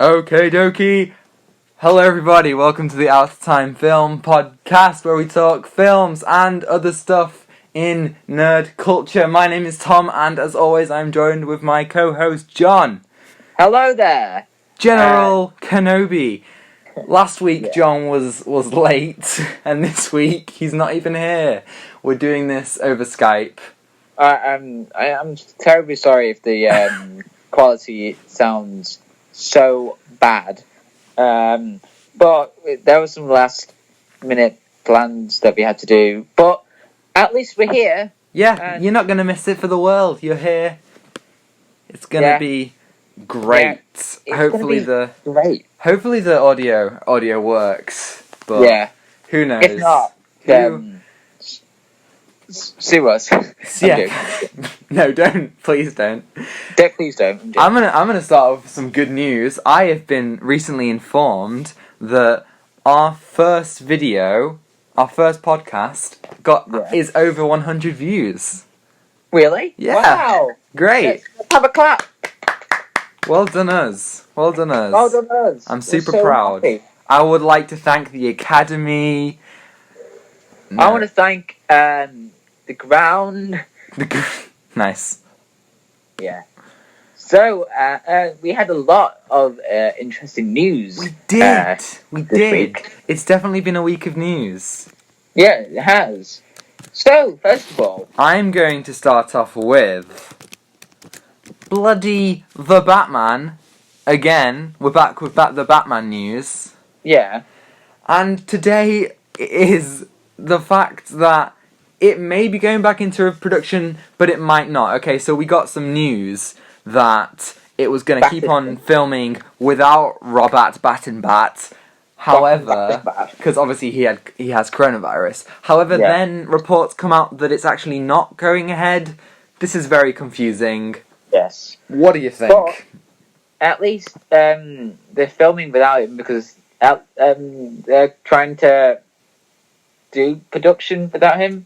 Okay, dokie. Hello, everybody. Welcome to the Out of Time Film Podcast, where we talk films and other stuff in nerd culture. My name is Tom, and as always, I'm joined with my co-host John. Hello there, General Kenobi. Last week, John was late, and this week he's not even here. We're doing this over Skype. I'm terribly sorry if the quality sounds so bad, but there were some last minute plans that we had to do. But at least we're here. Yeah, you're not gonna miss it for the world. You're here. It's gonna be great. Yeah, hopefully the audio works. But who knows? If not, sue us. Yeah. No, don't. Please don't. Please don't. I'm gonna start with some good news. I have been recently informed that our first podcast is over 100 views. Really? Yeah. Wow. Great. Let's have a clap. Well done us. I'm super so proud. Happy. I would like to thank the Academy. I want to thank the ground. Nice. Yeah. So we had a lot of interesting news. We did. Week. It's definitely been a week of news. Yeah, it has. So first of all, I'm going to start off with bloody the Batman. Again, we're back with the Batman news. Yeah. And today is the fact that it may be going back into production, but it might not. Okay, so we got some news that it was going to keep on filming without Robert Battenbat. However, because obviously he has coronavirus. However, then reports come out that it's actually not going ahead. This is very confusing. Yes. What do you think? But at least they're filming without him because they're trying to do production without him.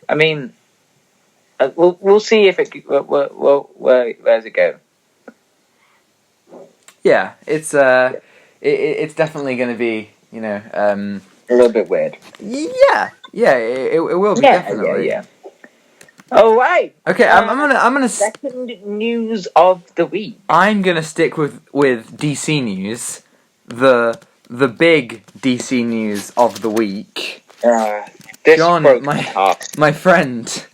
I mean, we'll see if it where's it go. Yeah, it's definitely going to be a little bit weird. Yeah, it will be definitely. Yeah. All right. Okay, I'm gonna second news of the week. I'm gonna stick with DC news, the big DC news of the week. John, my friend,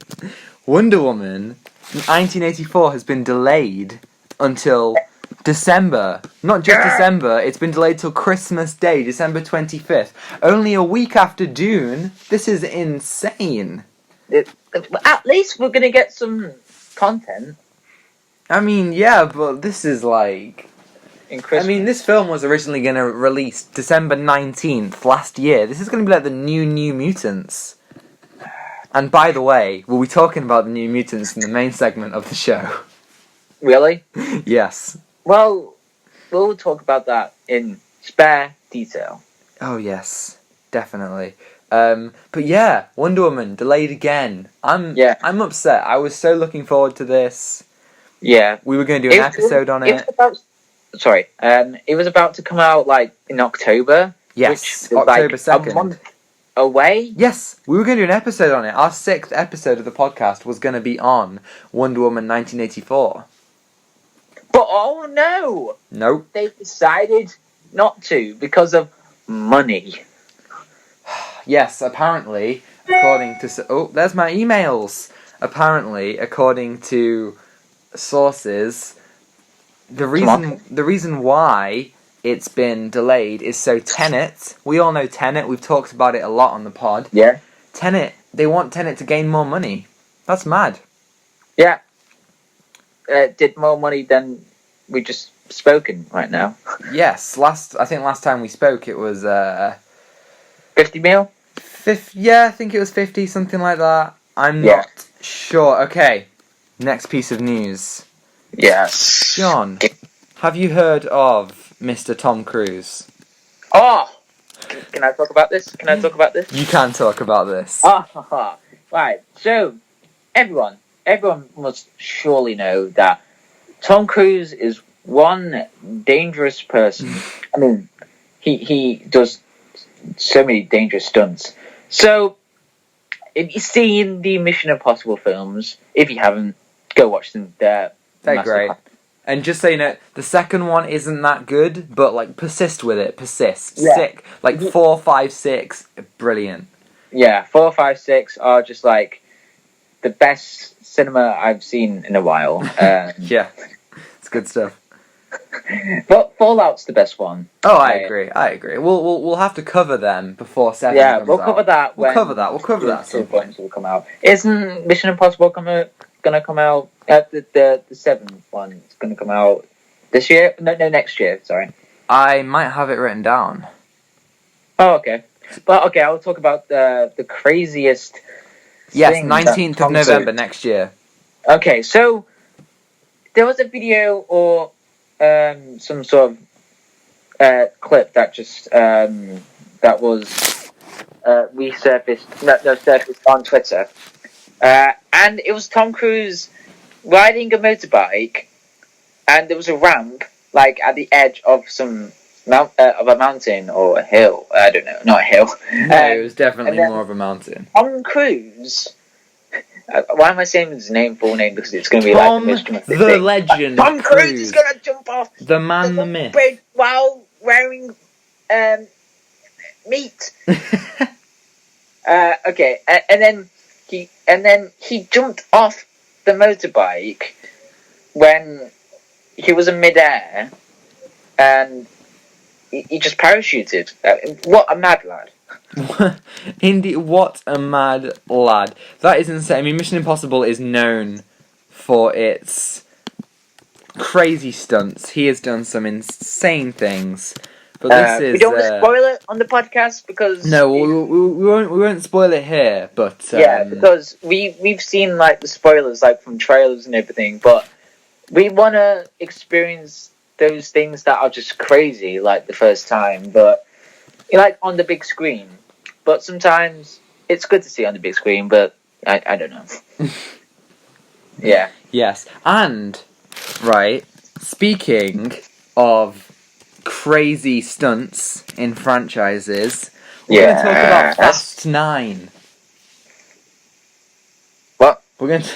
Wonder Woman 1984 has been delayed until December. Not just December, it's been delayed till Christmas Day, December 25th. Only a week after Dune. This is insane. At least we're going to get some content. I mean, yeah, but this is like... I mean, this film was originally going to release December 19th last year. This is going to be like the New Mutants. And by the way, we'll be talking about the New Mutants in the main segment of the show. Really? Yes. Well, we'll talk about that in spare detail. Oh, yes. Definitely. But yeah, Wonder Woman delayed again. I'm upset. I was so looking forward to this. Yeah. We were going to do an episode on it. It was about to come out like in October. Yes, October 2nd. A month away. Yes, we were going to do an episode on it. Our 6th episode of the podcast was going to be on Wonder Woman 1984. But oh no! Nope. They decided not to because of money. Yes, apparently, according to... Oh, there's my emails! Apparently, according to sources, the reason why it's been delayed is so Tenet... We all know Tenet, we've talked about it a lot on the pod. Yeah. Tenet, they want Tenet to gain more money. That's mad. Yeah. Did more money than we just spoken right now. Yes, I think last time we spoke it was... 50 mil? Yeah, I think it was 50, something like that. I'm not sure. Okay, next piece of news. Yes. John, have you heard of Mr. Tom Cruise? Oh! Can I talk about this? You can talk about this. Right, so, everyone must surely know that Tom Cruise is one dangerous person. I mean, he does so many dangerous stunts. So, if you've seen the Mission Impossible films, if you haven't, go watch them. They're great. And just so you know, the second one isn't that good, but like persist with it. Persist. Yeah. Sick. Like 4, 5, 6. Brilliant. Yeah, 4, 5, 6 are just like the best cinema I've seen in a while. Yeah, it's good stuff. But Fallout's the best one. Oh, I agree. We'll have to cover them before 7 Yeah, comes we'll out. cover that. We'll cover that. 2 points will come out. Isn't Mission Impossible gonna come out? The 7th one is gonna come out this year? No, next year. Sorry. I might have it written down. Oh, okay. But okay, I'll talk about the craziest. Yes, 19th of November next year. Okay, so there was a video or some sort of clip that just that was surfaced on Twitter, and it was Tom Cruise riding a motorbike, and there was a ramp like at the edge of some of a mountain or a hill. I don't know, not a hill. No, it was definitely more of a mountain. Tom Cruise. Why am I saying his full name? Because it's going to be Tom, like the most the legend. Tom Cruise is going to jump off the man, the myth, bridge while wearing meat. Okay, and then he jumped off the motorbike when he was in midair, and he just parachuted. What a mad lad! Indeed, what a mad lad. That is insane. I mean, Mission Impossible is known for its crazy stunts. He has done some insane things. But this is... We don't want to spoil it on the podcast because... No, we won't spoil it here, but... yeah, because we've seen like the spoilers like from trailers and everything, but we want to experience those things that are just crazy like the first time, but like on the big screen. But sometimes it's good to see on the big screen, but I don't know. Yeah. Yes, and, right, speaking of crazy stunts in franchises, we're going to talk about Fast 9. What? We're going to...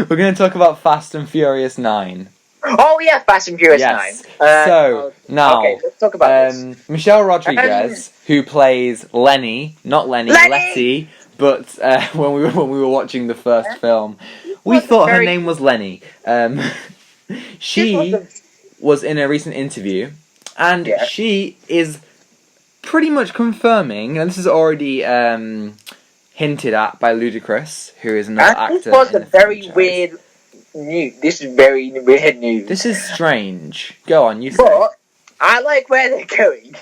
we're going to talk about Fast and Furious 9. Oh yeah, Fast and Furious 9. So, now, okay, let's talk about this. Michelle Rodriguez, who plays Lenny, not Letty, but when we were watching the first film, we thought her name was Lenny. She was in a recent interview, and she is pretty much confirming, and this is already hinted at by Ludacris, who is another actor. This was a very weird news. This is very weird news. This is strange. Go on, you say. But I like where they're going.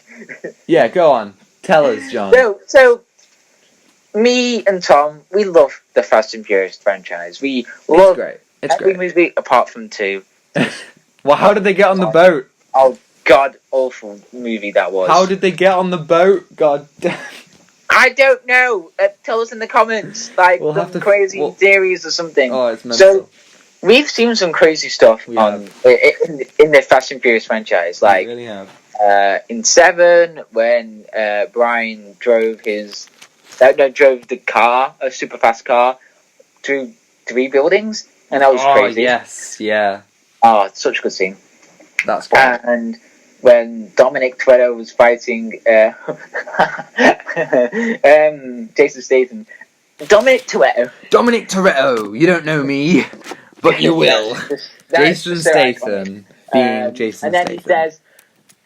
Yeah, go on. Tell us, John. So me and Tom, we love the Fast and Furious franchise. We love every movie apart from 2. Well, how did they get on the boat? Oh, god awful movie that was. How did they get on the boat? God damn. I don't know. Tell us in the comments. Like some crazy theories or something. Oh, it's mental. So we've seen some crazy stuff in the Fast and Furious franchise. Like we really have. In 7, when Brian drove drove the car, a super fast car, through 3 buildings, and that was crazy. Yes, yeah. Oh, it's such a good scene. That's great. And when Dominic Toretto was fighting Jason Statham. Dominic Toretto, you don't know me, but you will. Jason Statham being Jason Statham. And then he says,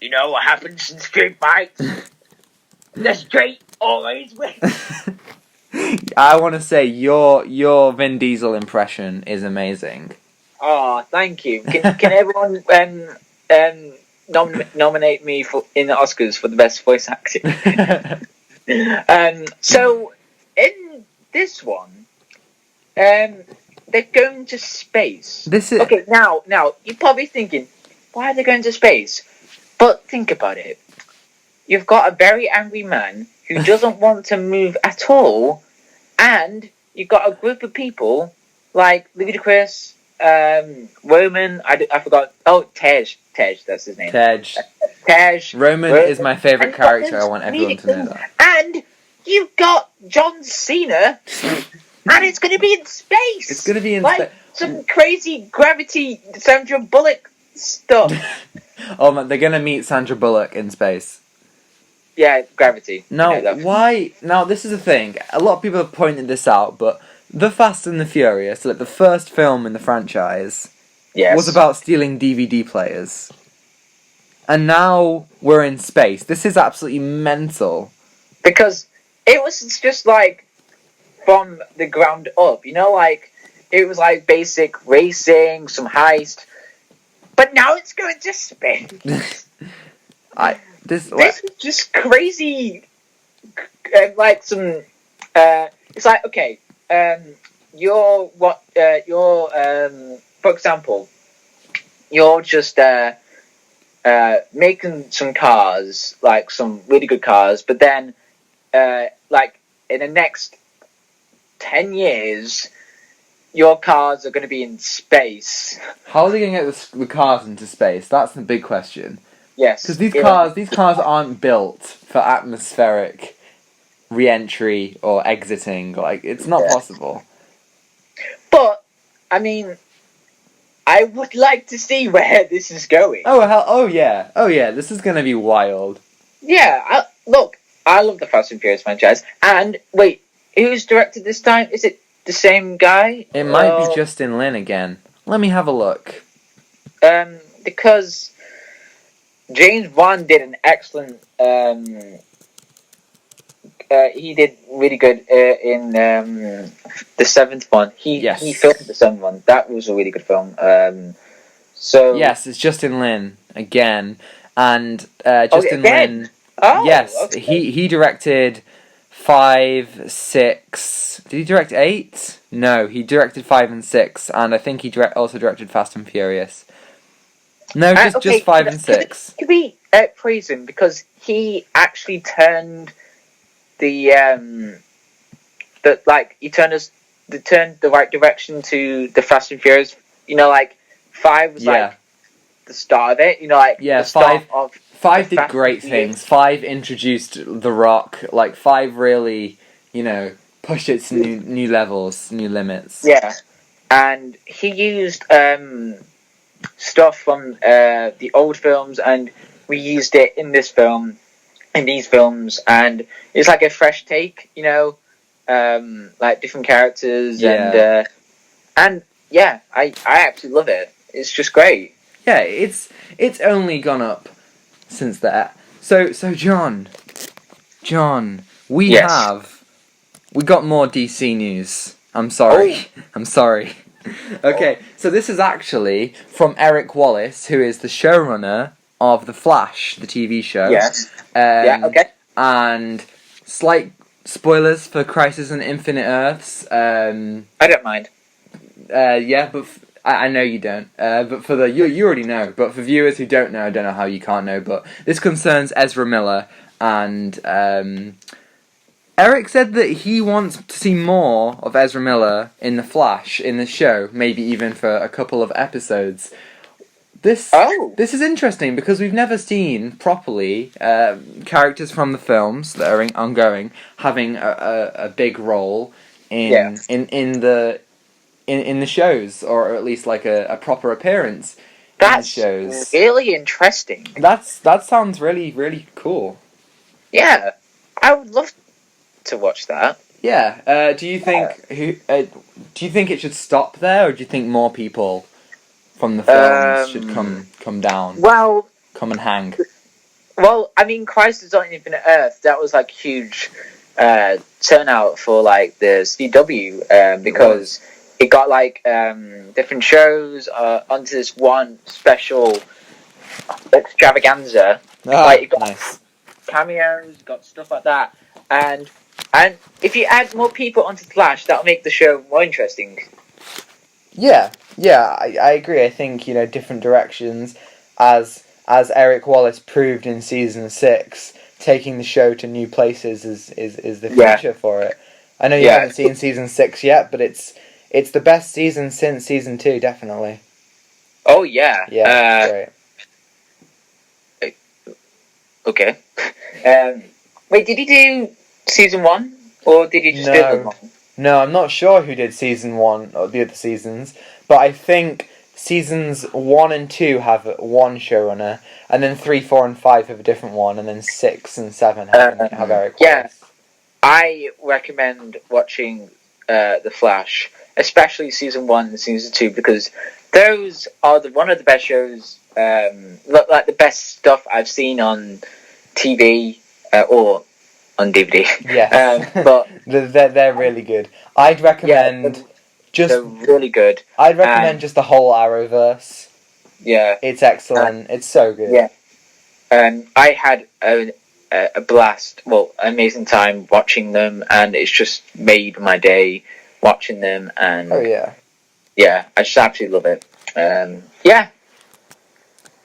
"You know what happens in street fights? The street always wins." I want to say your Vin Diesel impression is amazing. Oh, thank you. Can everyone nominate me in the Oscars for the best voice acting? So in this one, they're going to space. Okay. Now you're probably thinking, why are they going to space? But think about it. You've got a very angry man who doesn't want to move at all, and you've got a group of people like Ludacris Roman. I forgot. Oh, Tej. That's his name. Tej. Tej. Roman is my favourite character. I want everyone to know that. And you've got John Cena, and it's going to be in space. It's going to be in space. Some crazy gravity Sandra Bullock stuff. Oh man, they're going to meet Sandra Bullock in space. Yeah, gravity. Now, why? Now, this is the thing. A lot of people have pointed this out, but The Fast and the Furious, like the first film in the franchise, was about stealing DVD players. And now we're in space. This is absolutely mental. Because it was just like from the ground up, you know, like it was like basic racing, some heist, but now it's going to space. This is just crazy. Like some, it's like okay, you're for example, you're just making some cars, like some really good cars, but then like in the next 10 years, your cars are going to be in space. How are they going to get the cars into space? That's the big question. Yes, because these cars aren't built for atmospheric re-entry or exiting. Like it's not possible. But I mean, I would like to see where this is going. Oh yeah. This is going to be wild. Yeah, I love the Fast and Furious franchise. And wait, who's directed this time? Is it the same guy? It might be Justin Lin again. Let me have a look. Because James Wan did an excellent. He did really good in the seventh one. He filmed the seventh one. That was a really good film. So yes, it's Justin Lin again, and Justin Lin. Oh, yes, okay. he directed 5, 6. Did he direct 8? No, he directed 5 and 6, and I think he also directed Fast and Furious. No, just 5 and 6. Could we praise him because he actually turned he turned the right direction to the Fast and Furious. You know, like 5 was like the start of it. You know, like the start of 5 did great things. 5 introduced The Rock. Like 5 really, pushed its new levels, new limits. Yeah, and he used stuff from the old films and reused it in these films, and it's like a fresh take, like different characters, and yeah, I absolutely love it. It's just great. Yeah, it's only gone up since that. So John, we got more DC news. I'm sorry. Okay, so this is actually from Eric Wallace, who is the showrunner of The Flash, the TV show. Yes. Okay. And slight spoilers for Crisis on Infinite Earths. I don't mind. Yeah, but I know you don't. But for you already know. But for viewers who don't know, I don't know how you can't know. But this concerns Ezra Miller, and Eric said that he wants to see more of Ezra Miller in The Flash in the show, maybe even for a couple of episodes. This is interesting because we've never seen properly characters from the films that are ongoing having a big role in the shows, or at least like a proper appearance in the shows. That's really interesting. That sounds really, really cool. Yeah, I would love to watch that. Yeah. Do you think it should stop there, or do you think more people from the films should come down? Well, come and hang. Well, I mean, Crisis on Infinite Earth, that was like huge turnout for like the CW because it got like different shows onto this one special extravaganza. Like it got cameos, got stuff like that, and if you add more people onto Flash, that'll make the show more interesting. Yeah, I agree. I think different directions, as Eric Wallace proved in season 6, taking the show to new places is the future for it. I know you haven't seen season 6 yet, but it's It's the best season since season 2, definitely. Oh yeah. Yeah, great. Okay. Wait, did he do season 1, or did he just do the one? No, I'm not sure who did season 1 or the other seasons, but I think seasons 1 and 2 have one showrunner, and then 3, 4, and 5 have a different one, and then 6 and 7 have Eric Weiss. Yeah, I recommend watching The Flash, especially season 1 and season 2, because those are one of the best shows, like the best stuff I've seen on TV or on DVD. Yes, but they're really good. I'd recommend they're really good. I'd recommend just the whole Arrowverse. Yeah, it's excellent. It's so good. Yeah, I had a blast. Well, amazing time watching them, and it's just made my day watching them. And yeah, I just absolutely love it. Yeah,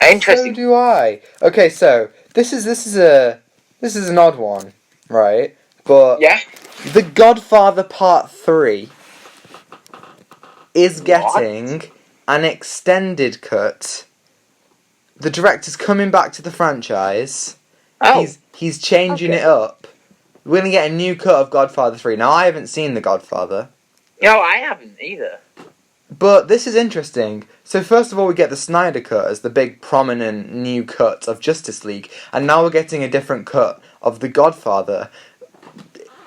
interesting. So do I. Okay, so this is an odd one, right? But yeah, The Godfather Part 3 is getting an extended cut. The director's coming back to the franchise. Oh, he's changing it up. We're gonna get a new cut of Godfather 3. Now, I haven't seen The Godfather. No, I haven't either. But this is interesting. So first of all, we get the Snyder Cut as the big prominent new cut of Justice League, and now we're getting a different cut of The Godfather.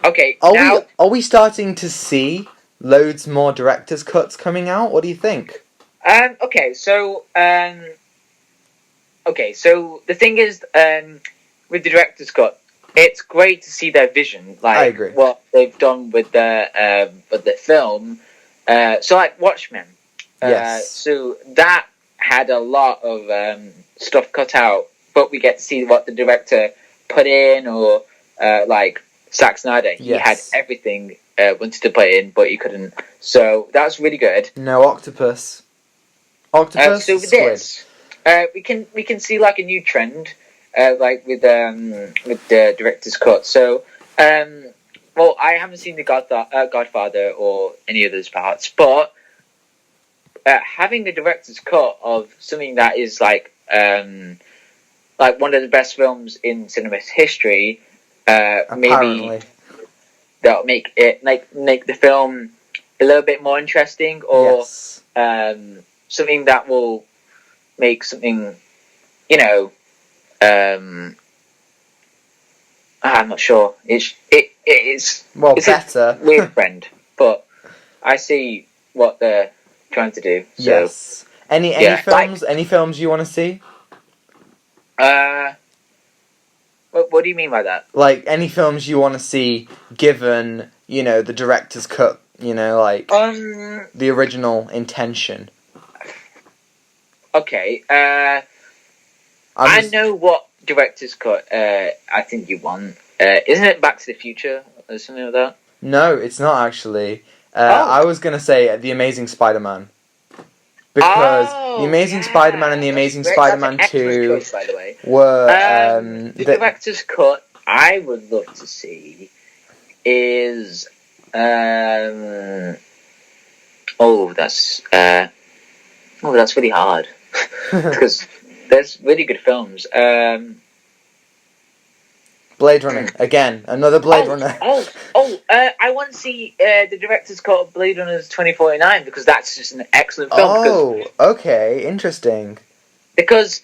Okay, are we starting to see loads more director's cuts coming out? What do you think? Okay, so the thing is, with the director's cut, it's great to see their vision, like I agree. What they've done with the film. So like Watchmen. Yes. So that had a lot of stuff cut out, but we get to see what the director put in, or like Zack Snyder. He had everything wanted to put in, but he couldn't. So that's really good. No octopus. So with this, we can see like a new trend, like with the director's cut. So, well, I haven't seen the Godfather or any of those parts, but having the director's cut of something that is like one of the best films in cinema history, maybe that'll make it make the film a little bit more interesting, or something that will make something, I'm not sure. It's better. A weird trend, but I see what they're trying to do. So. Yes. Any films? Any films you want to see? What do you mean by that? Like any films you want to see, given the director's cut. The original intention. Okay. I know what director's cut I think you want. Isn't it Back to the Future or something like that? No, it's not actually. I was going to say The Amazing Spider-Man. Because The Amazing Spider-Man and The Amazing Spider-Man 2 choice, by the way. were... the director's cut I would love to see is... that's really hard. Because there's really good films. Blade Runner. Again, another Blade Runner. I want to see the director's cut of Blade Runner 2049, because that's just an excellent film. Okay, interesting. Because,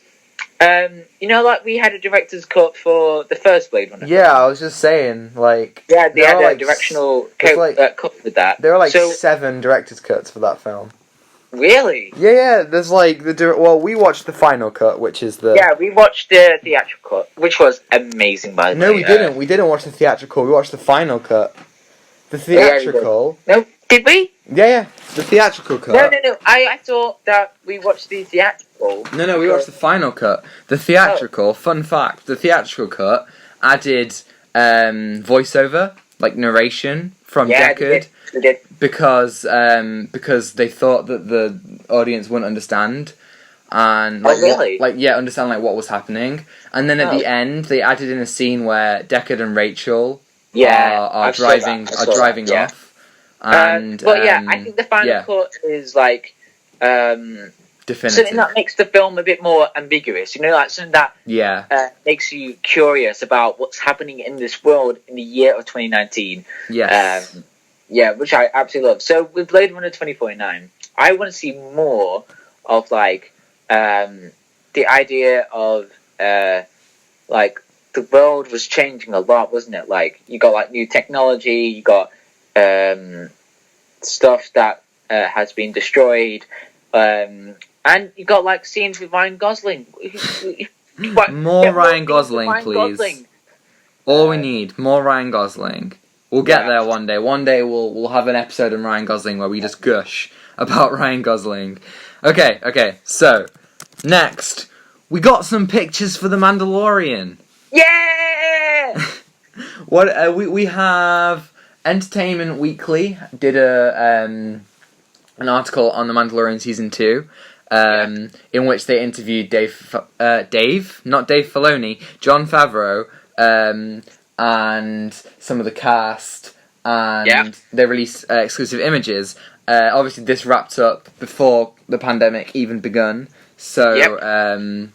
like we had a director's cut for the first Blade Runner. Yeah, I was just saying, like... Yeah, they had a directional cut with that. There are 7 director's cuts for that film. Really? Yeah, there's we watched the final cut, which is the... Yeah, we watched the theatrical cut, which was amazing, by the way. No, we didn't. We didn't watch the theatrical. We watched the final cut. The theatrical... No, did we? Yeah, the theatrical cut. No. I thought that we watched the theatrical. No, we watched the final cut. The theatrical, fun fact, the theatrical cut added voiceover, like narration, from Deckard. They did. Because they thought that the audience wouldn't understand, and understand what was happening. And then at the end, they added in a scene where Deckard and Rachel are driving off, And but yeah, I think the final cut is like definitive. something that makes the film a bit more ambiguous. You know, like something that makes you curious about what's happening in this world in the year of 2019. Yes. Which I absolutely love. So with Blade Runner 2049, I want to see more of like the idea of like the world was changing a lot, wasn't it? Like you got like new technology, you got stuff that has been destroyed, and you got like scenes with Ryan Gosling. More Ryan Gosling, please. All we need, more Ryan Gosling. We'll get there one day. One day we'll have an episode on Ryan Gosling where we just gush about Ryan Gosling. Okay. So next, we got some pictures for the Mandalorian. Yeah. What we have Entertainment Weekly did an article on the Mandalorian season 2, in which they interviewed Dave, not Dave Filoni, Jon Favreau, and some of the cast, and they released exclusive images. Obviously, this wrapped up before the pandemic even begun, so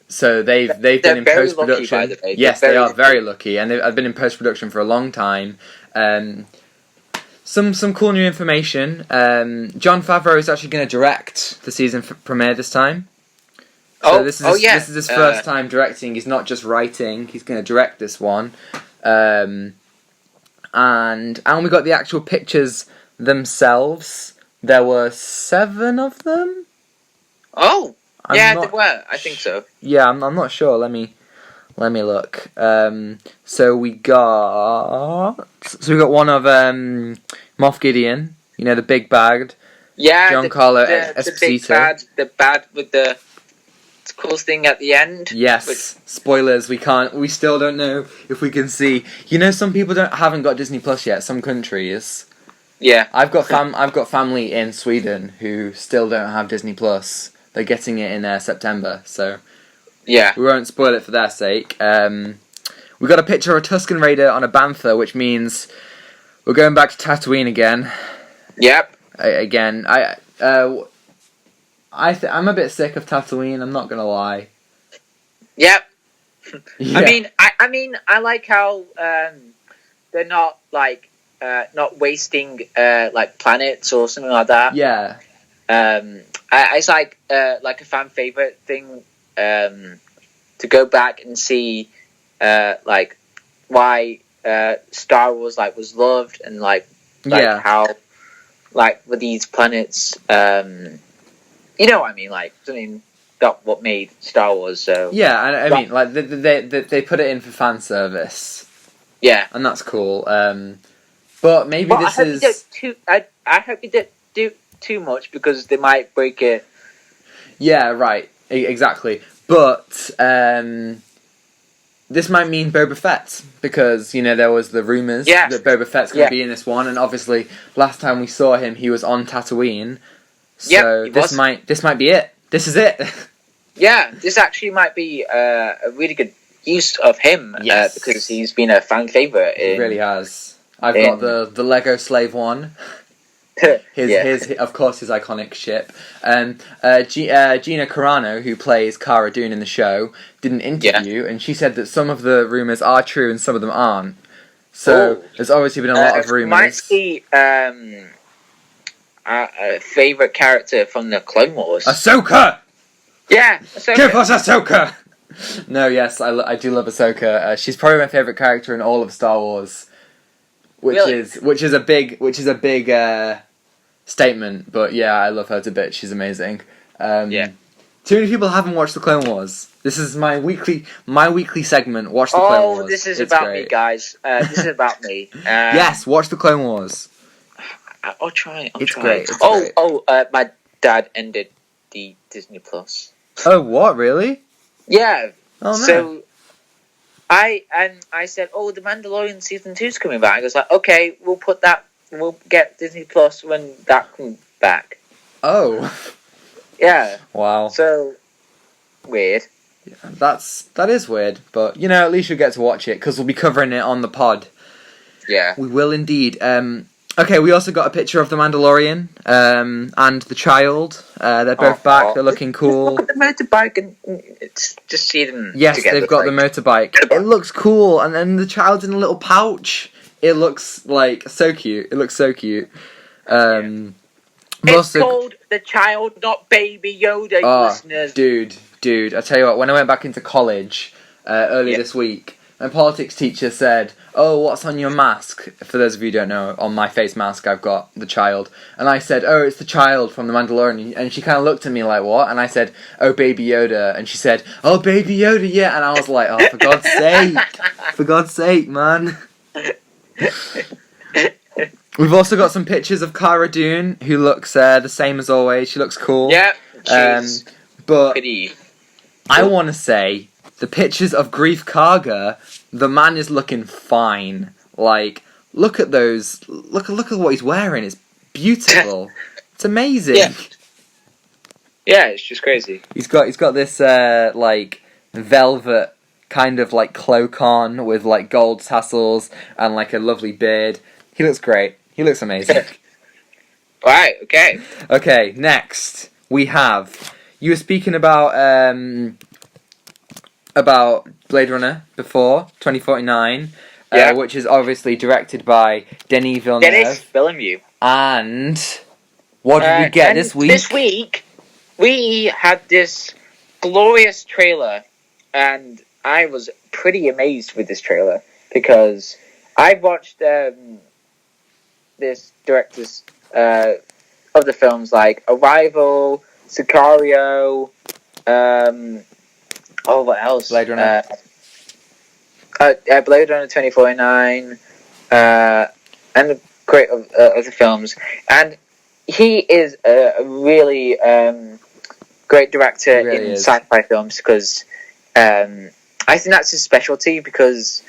so they've been in post production. Yes, they are very lucky, and they've been in post production for a long time. Some cool new information. Jon Favreau is actually going to direct the season premiere this time. So this is his first time directing. He's not just writing. He's going to direct this one. And we got the actual pictures themselves. There were 7 of them. Oh, there were. I think so. Yeah, I'm not sure. Let me look. So we got one of Moff Gideon. You know, the big bag. Yeah, Giancarlo Esposito. The bad with the coolest thing at the end. Yes. Spoilers. We still don't know if we can see. You know, some people haven't got Disney Plus yet. Some countries. Yeah. I've got family in Sweden who still don't have Disney Plus. They're getting it in September, so we won't spoil it for their sake. We got a picture of a Tusken Raider on a Bantha, which means we're going back to Tatooine again. Yep. I'm a bit sick of Tatooine. I'm not gonna lie. Yep. Yeah. I mean, I like how they're not like not wasting like planets or something like that. Yeah. It's like a fan favorite thing to go back and see like why Star Wars like was loved and like how like with these planets you know what I mean, like something got what made Star Wars. So yeah, I mean like they put it in for fan service. Yeah, and that's cool. But maybe I hope you don't do too much because they might break it. Yeah, right. Exactly. But this might mean Boba Fett because, you know, there was the rumours that Boba Fett's going to be in this one, and obviously last time we saw him he was on Tatooine. So this might be it. This is it. Yeah, this actually might be a really good use of him because he's been a fan favourite. He really has. I've got the Lego Slave one. His of course his iconic ship. Gina Carano, who plays Cara Dune in the show, did an interview and she said that some of the rumours are true and some of them aren't. So there's obviously been a lot of rumours. Might be a favourite character from the Clone Wars. Ahsoka! Yeah, Ahsoka. Give us Ahsoka! No, yes, I do love Ahsoka. She's probably my favourite character in all of Star Wars. Which is a big statement, but yeah, I love her to bits. She's amazing. Too many people haven't watched the Clone Wars. This is my weekly segment. Watch the Clone Wars. This is about me, guys. This is about me. Yes, watch the Clone Wars. I'll try. It's great. My dad ended the Disney Plus. Oh, what? Really? Yeah. Oh, no. So I said, the Mandalorian season 2's coming back. I was like, okay, we'll get Disney Plus when that comes back. Oh. Yeah. Wow. So weird. Yeah, that is weird, but you know, at least you'll get to watch it because we'll be covering it on the pod. Yeah. We will indeed. Okay, we also got a picture of the Mandalorian and the child. They're both back. They're looking cool. Look at the motorbike and just see them. Yes, together, they've got the motorbike. It looks cool, and then the child's in a little pouch. It looks like so cute. It looks so cute. It's called The Child, not Baby Yoda, listeners. Dude, I tell you what, when I went back into college earlier this week, my politics teacher said, "Oh, what's on your mask?" For those of you who don't know, on my face mask I've got the child. And I said, "Oh, it's the child from the Mandalorian." And she kind of looked at me like, "What?" And I said, "Oh, Baby Yoda." And she said, "Oh, Baby Yoda, yeah." And I was like, "Oh, for God's sake. For God's sake, man." We've also got some pictures of Cara Dune, who looks the same as always. She looks cool. Yeah, she's but pretty. I want to say, the pictures of Grief Karga, the man is looking fine. Like, look at those. Look at what he's wearing. It's beautiful. It's amazing. Yeah, it's just crazy. He's got this like velvet kind of like cloak on with like gold tassels and like a lovely beard. He looks great. He looks amazing. Right, okay. Okay, next we have, you were speaking about Blade Runner before, 2049, which is obviously directed by Denis Villeneuve. And what did we get this week? This week, we had this glorious trailer, and I was pretty amazed with this trailer, because I watched this director's of the films like Arrival, Sicario, what else? Blade Runner. Blade Runner 2049, and a great of other films. And he is a really great director in sci-fi films, because I think that's his specialty, because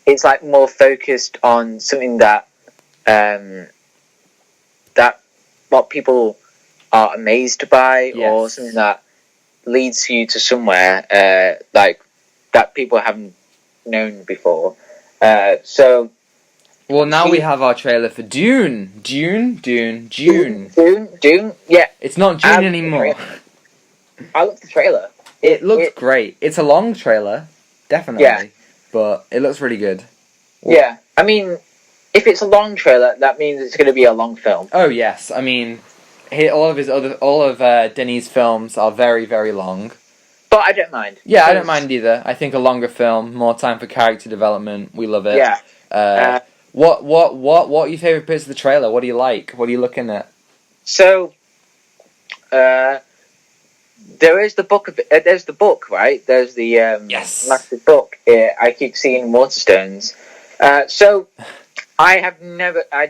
it's like more focused on something that what people are amazed by, or something that leads you to somewhere like that people haven't known before. So well, now we have our trailer for Dune. Dune. Yeah, it's not Dune anymore. I love the trailer. It looks great. It's a long trailer, definitely, but it looks really good. Yeah, I mean, if it's a long trailer, that means it's going to be a long film. Oh yes, I mean, all of Denis' films are very, very long. But I don't mind. Yeah, I don't mind either. I think a longer film, more time for character development. We love it. Yeah. What are your favourite bits of the trailer? What do you like? What are you looking at? So, there is the book. There's the book, right? There's the massive book. I keep seeing Waterstones. So, I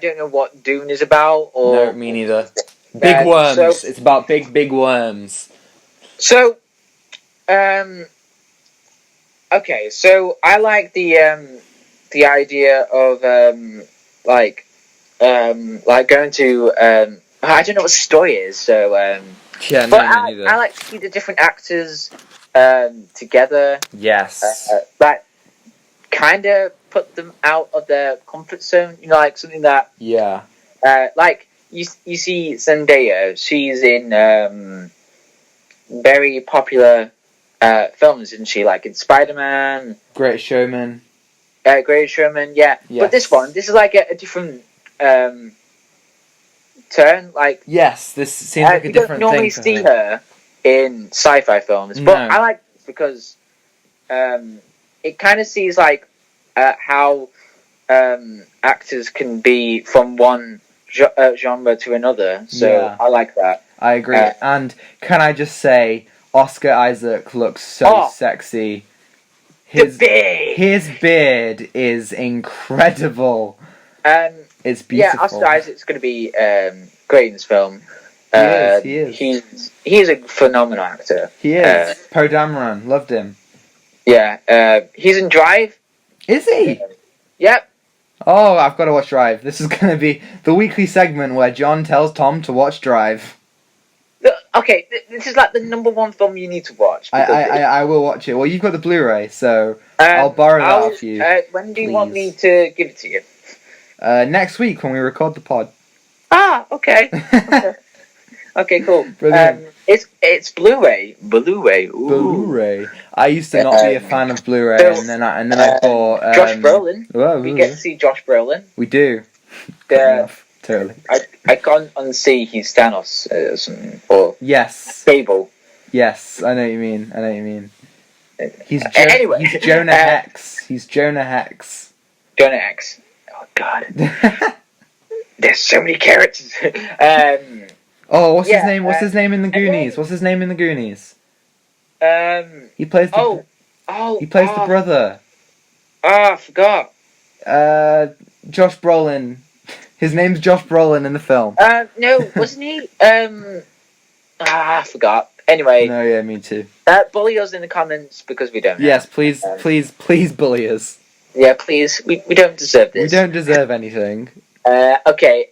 don't know what Dune is about. Or no, me neither. Big worms. It's about big worms. So, okay. So I like the idea of like going to I don't know what the story is. So yeah, but I like to see the different actors together. Yes. Like kind of put them out of their comfort zone. You know, like something that like. You see Zendaya, she's in very popular films, isn't she? Like in Spider-Man. Greatest Showman. Greatest Showman, yeah. Yes. But this is like a different turn. Like yes, this seems like a different thing. You don't normally see her in sci-fi films, but I like this because it kind of sees like how actors can be from one genre to another, so I like that. I agree. And can I just say, Oscar Isaac looks so sexy. His beard is incredible. It's beautiful. Yeah, Oscar Isaac's going to be great in this film. He is. He is a phenomenal actor. He is. Poe Dameron, loved him. Yeah, he's in Drive. Is he? Yep. Oh, I've got to watch Drive. This is going to be the weekly segment where John tells Tom to watch Drive. Okay, this is like the number one film you need to watch. I will watch it. Well, you've got the Blu-ray, so I'll borrow that off you. When do you want me to give it to you? Next week when we record the pod. Ah, okay. Okay, cool. Brilliant. It's Blu-ray. Blu-ray. Ooh. Blu-ray. I used to not be a fan of Blu-ray, so, and then I bought Josh Brolin. Whoa, We get to see Josh Brolin. We do. Totally. I can't unsee he's Thanos or yes. Cable. Yes, I know what you mean. He's anyway. He's Jonah Hex. He's Jonah Hex. Jonah Hex. Oh God. There's so many characters. Oh, what's his name? What's his name in the Goonies? What's his name in the Goonies? He plays the. He plays the brother. I forgot. Josh Brolin. His name's Josh Brolin in the film. No, wasn't he? I forgot. Anyway. No, yeah, me too. Bully us in the comments because we don't know. Yes, please bully us. Yeah, please. We don't deserve this. We don't deserve anything. Okay.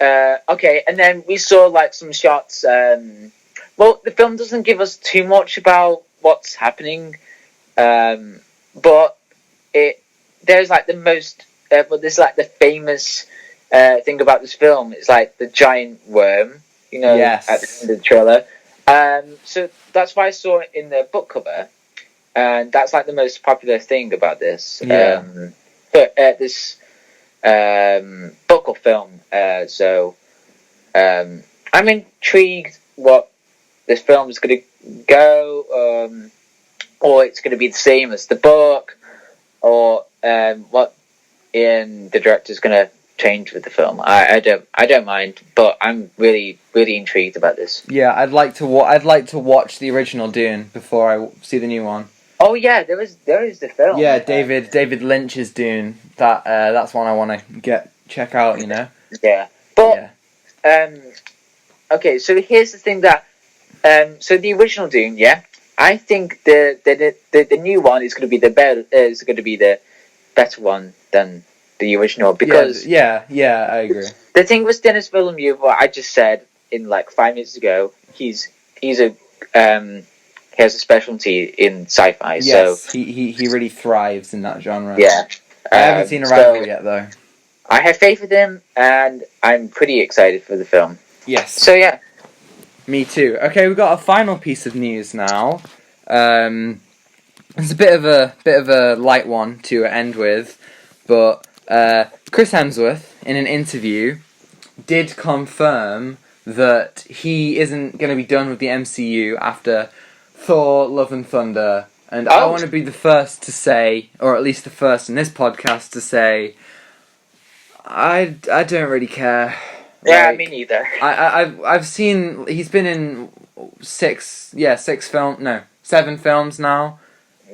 Okay, and then we saw like some shots. Well, the film doesn't give us too much about what's happening, but there's like the most. But there's like the famous thing about this film. It's like the giant worm, yes. at the end of the trailer. So that's why I saw it in the book cover, and that's like the most popular thing about this. Yeah. This book or film. So I'm intrigued what this film is going to go, or it's going to be the same as the book, or what the director's going to change with the film. I don't mind, but I'm really intrigued about this. Yeah, I'd like to watch the original Dune before I see the new one. Oh yeah, there is the film. Yeah, David Lynch's Dune. That's one I want to check out. Yeah, but okay. So here's the thing that so the original Dune, yeah, I think the new one is going to be the better one than the original because yeah, I agree. The thing with Denis Villeneuve, what I just said in like 5 minutes ago, he has a specialty in sci-fi. Yes, so he really thrives in that genre. Yeah, I haven't seen Arrival yet though. I have faith in him, and I'm pretty excited for the film. Yes. So yeah. Me too. Okay, we've got a final piece of news now. It's a bit of a light one to end with, but Chris Hemsworth in an interview did confirm that he isn't going to be done with the MCU after Thor: Love and Thunder, and I want to be the first to say, or at least the first in this podcast to say, I don't really care. Yeah, me neither. I've seen he's been in 7 films now.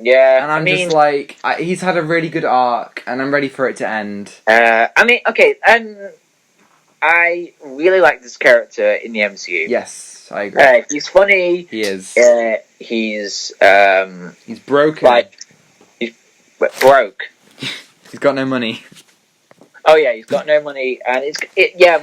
Yeah, and I'm just like he's had a really good arc, and I'm ready for it to end. Okay, I really like this character in the MCU. Yes, I agree. He's funny. He is. He's broken. Like he's broke. He's got no money. Oh yeah, he's got no money, and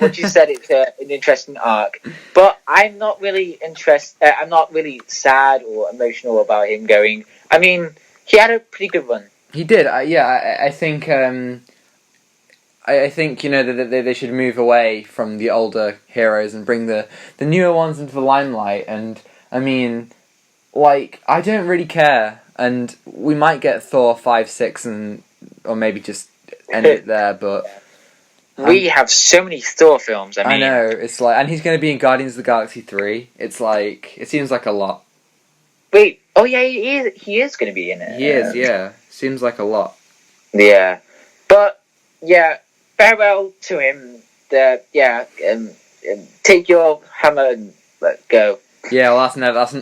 what you said, it's an interesting arc. But I'm not really I'm not really sad or emotional about him going. I mean, he had a pretty good one. He did. I think. I think that they should move away from the older heroes and bring the newer ones into the limelight. And I mean, like, I don't really care. And we might get Thor 5, 6, or maybe just end it there, but we have so many Thor films. I know, it's like, and he's going to be in Guardians of the Galaxy 3. It's like, it seems like a lot. Wait, oh yeah, he is going to be in it. He is, yeah. Seems like a lot. Yeah, but yeah, farewell to him. Take your hammer and go. Yeah, well,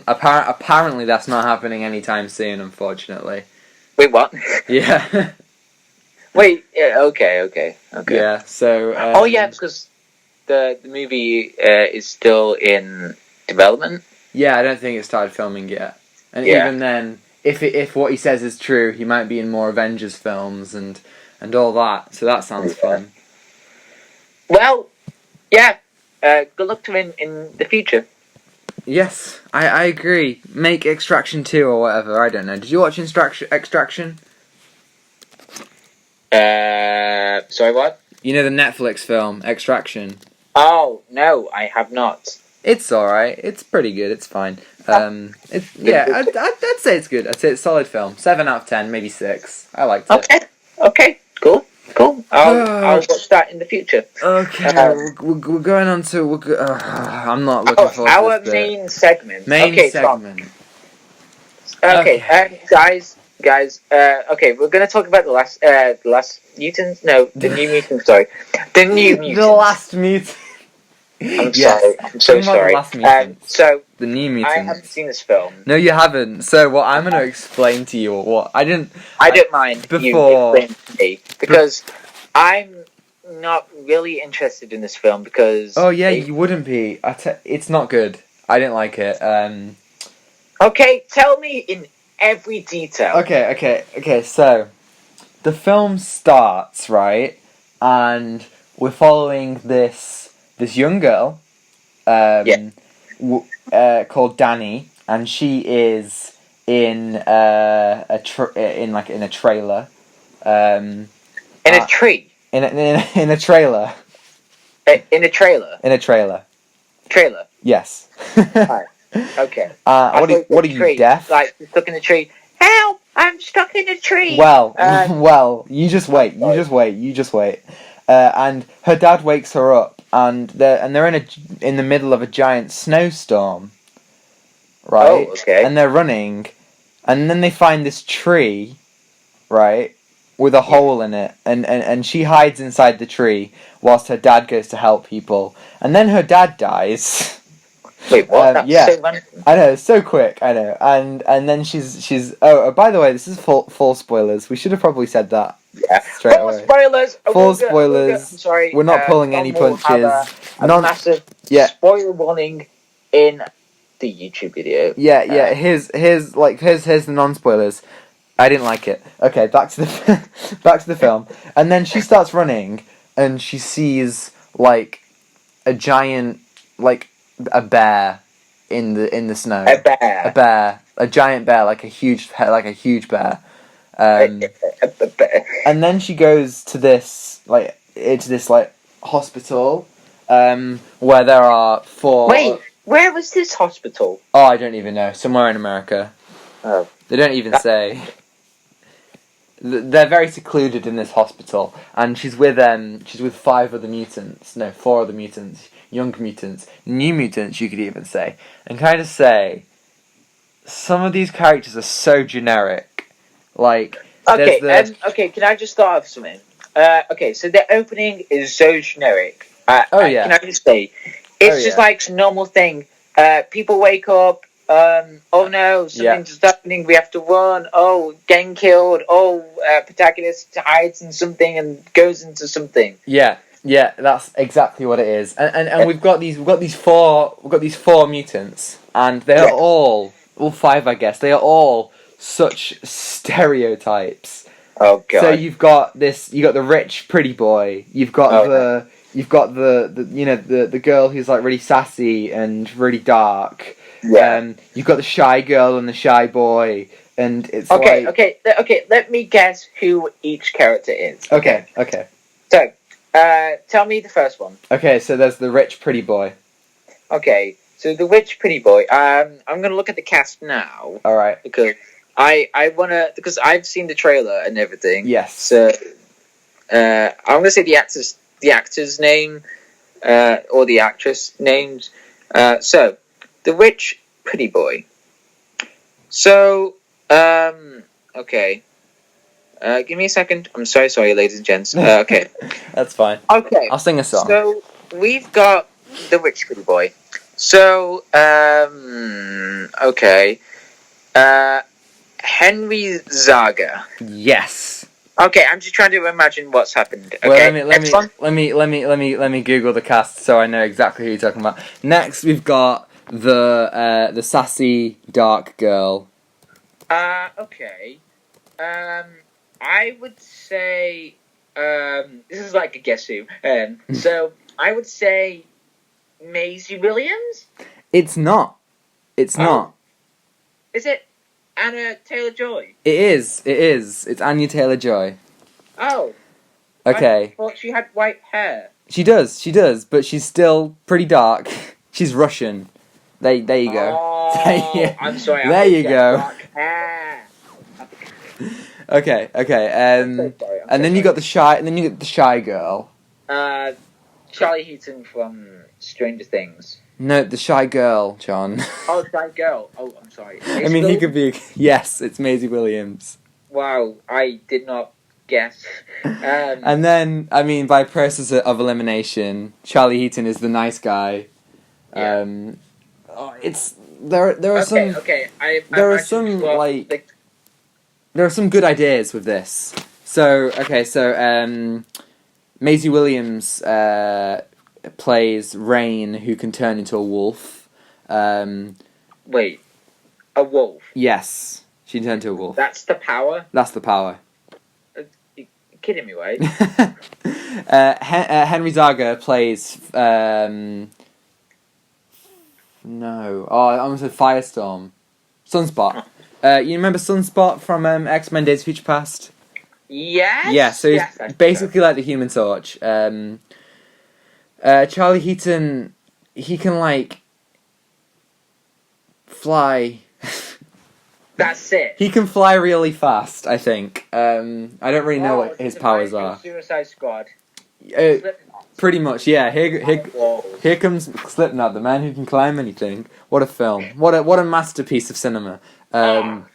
apparently that's not happening anytime soon, unfortunately. Wait, what? Yeah. Wait, yeah, okay. Yeah, so... oh, yeah, because the movie is still in development? Yeah, I don't think it started filming yet. And even then, if what he says is true, he might be in more Avengers films and all that, so that sounds fun. Well, yeah, good luck to him in the future. Yes, I agree. Make Extraction 2 or whatever, I don't know. Did you watch Extraction? Sorry, what? You know the Netflix film Extraction? Oh, no, I have not. It's alright. It's pretty good. It's fine. I'd say it's good. I'd say it's a solid film. 7 out of 10, maybe 6. I liked it. Okay, cool. I'll watch that in the future. Okay, we're going on to... I'm not looking forward to our this bit. main segment. Main segment. Okay, guys. Okay, we're gonna talk about the last mutants. No, the new mutants. Sorry, the new mutants. The last mutant. I'm sorry. I'm so sorry. So the new mutants. I haven't seen this film. No, you haven't. So what I'm gonna explain to you, or what I don't mind before you explain to me, because I'm not really interested in this film because. Oh yeah, you wouldn't be. It's not good. I didn't like it. Okay, tell me in every detail. Okay. So, the film starts, right, and we're following this young girl, called Danny, and she is in a trailer. In a tree. In a trailer. In a trailer. In a trailer. Trailer. Yes. Right. Okay. What are you, deaf? Like, stuck in a tree. Help! I'm stuck in a tree. Well, you just wait. You just wait. And her dad wakes her up, and they're in the middle of a giant snowstorm. Right. Oh, okay. And they're running, and then they find this tree, right, with a hole in it, and she hides inside the tree whilst her dad goes to help people, and then her dad dies. Wait, what? That's so I know, it's so quick. I know, and then she's. Oh, by the way, this is full spoilers. We should have probably said that. Yeah. Straight away. Spoilers. Full spoilers. I'm sorry. We're not pulling any punches. A massive spoiler warning in the YouTube video. Yeah. Here's the non-spoilers. I didn't like it. Okay, back to the film. And then she starts running, and she sees like a giant a bear in the snow. A giant bear, like a huge bear. And then she goes to this hospital, where there are 4. Wait, where was this hospital? Oh, I don't even know. Somewhere in America. Oh, they don't even say. They're very secluded in this hospital, and she's with 5 other mutants. No, 4 other mutants. Young mutants, new mutants, you could even say. And kind of say, some of these characters are so generic. Like, okay, can I just start off with something? Okay, so the opening is so generic. Can I just say, it's just like a normal thing. People wake up. Oh no, something's just happening. We have to run. Oh, getting killed. Oh, protagonist hides in something and goes into something. Yeah, that's exactly what it is. And we've got these 4 mutants, and they are all 5, I guess. They are all such stereotypes. Oh god. So you've got the rich pretty boy. You've got the girl who's like really sassy and really dark. Yeah. You've got the shy girl and the shy boy, and it's okay. Let me guess who each character is. Okay. So, tell me the first one. Okay, so there's the rich pretty boy. Okay, so the rich pretty boy. I'm gonna look at the cast now. All right. Because because I've seen the trailer and everything. Yes. So, I'm gonna say the actor's name, or the actress names. So, the rich pretty boy. So, okay. Give me a second. I'm so sorry, ladies and gents. Okay. That's fine. Okay. I'll sing a song. So, we've got the rich pretty boy. So, okay. Henry Zaga. Yes. Okay, I'm just trying to imagine what's happened. Okay. Well, let me Google the cast so I know exactly who you're talking about. Next, we've got the sassy dark girl. Okay. I would say this is like a guess who. So I would say Maisie Williams. It's not. It's not. Is it Anna Taylor-Joy? It is. It's Anya Taylor-Joy. Oh. Okay. I thought she had white hair. She does, but she's still pretty dark. She's Russian. There you go. Oh, I'm sorry. There you go. Dark hair. Okay. I'm so sorry. And then you got the shy girl. Charlie Heaton from Stranger Things. No, the shy girl, John. Oh, shy girl. Oh, I'm sorry. I mean, he could be. Yes, it's Maisie Williams. Wow, I did not guess. And then, I mean, by process of elimination, Charlie Heaton is the nice guy. Yeah. It's there are some. Okay. There are some there are some good ideas with this. So Maisie Williams plays Rain, who can turn into a wolf. Wait, a wolf? Yes, she can turn into a wolf. That's the power? That's the power. You're kidding me, right? Henry Zaga plays no. Oh, I almost said Firestorm. Sunspot. You remember Sunspot from X-Men Days of Future Past? Yes. Yeah, so he's basically like the Human Torch. Charlie Heaton, he can like fly. That's it. He can fly really fast, I think. I don't really know what his powers are. Suicide Squad. Pretty much, yeah. Here comes Slipknot, the man who can climb anything. What a film! What a masterpiece of cinema. Masterpiece.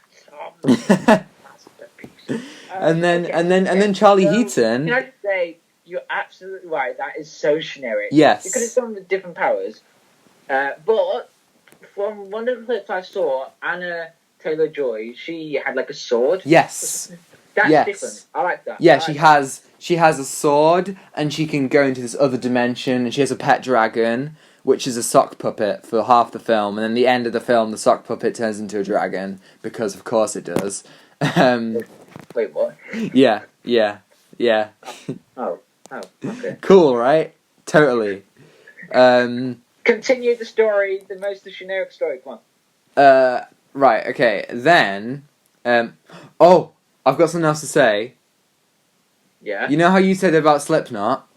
And then Charlie Heaton. Can I just say, you're absolutely right. That is so generic. Yes. You could have done with different powers, but from one of the clips I saw, Anna Taylor-Joy, she had like a sword. Yes. That's different. I like that. Yeah, she has a sword, and she can go into this other dimension, and she has a pet dragon, which is a sock puppet for half the film, and then the end of the film, the sock puppet turns into a dragon, because of course it does. Wait, what? Yeah. Oh, okay. Cool, right? Totally. Continue the story, the most generic story, come on. Right, okay, then, I've got something else to say. Yeah? You know how you said about Slipknot?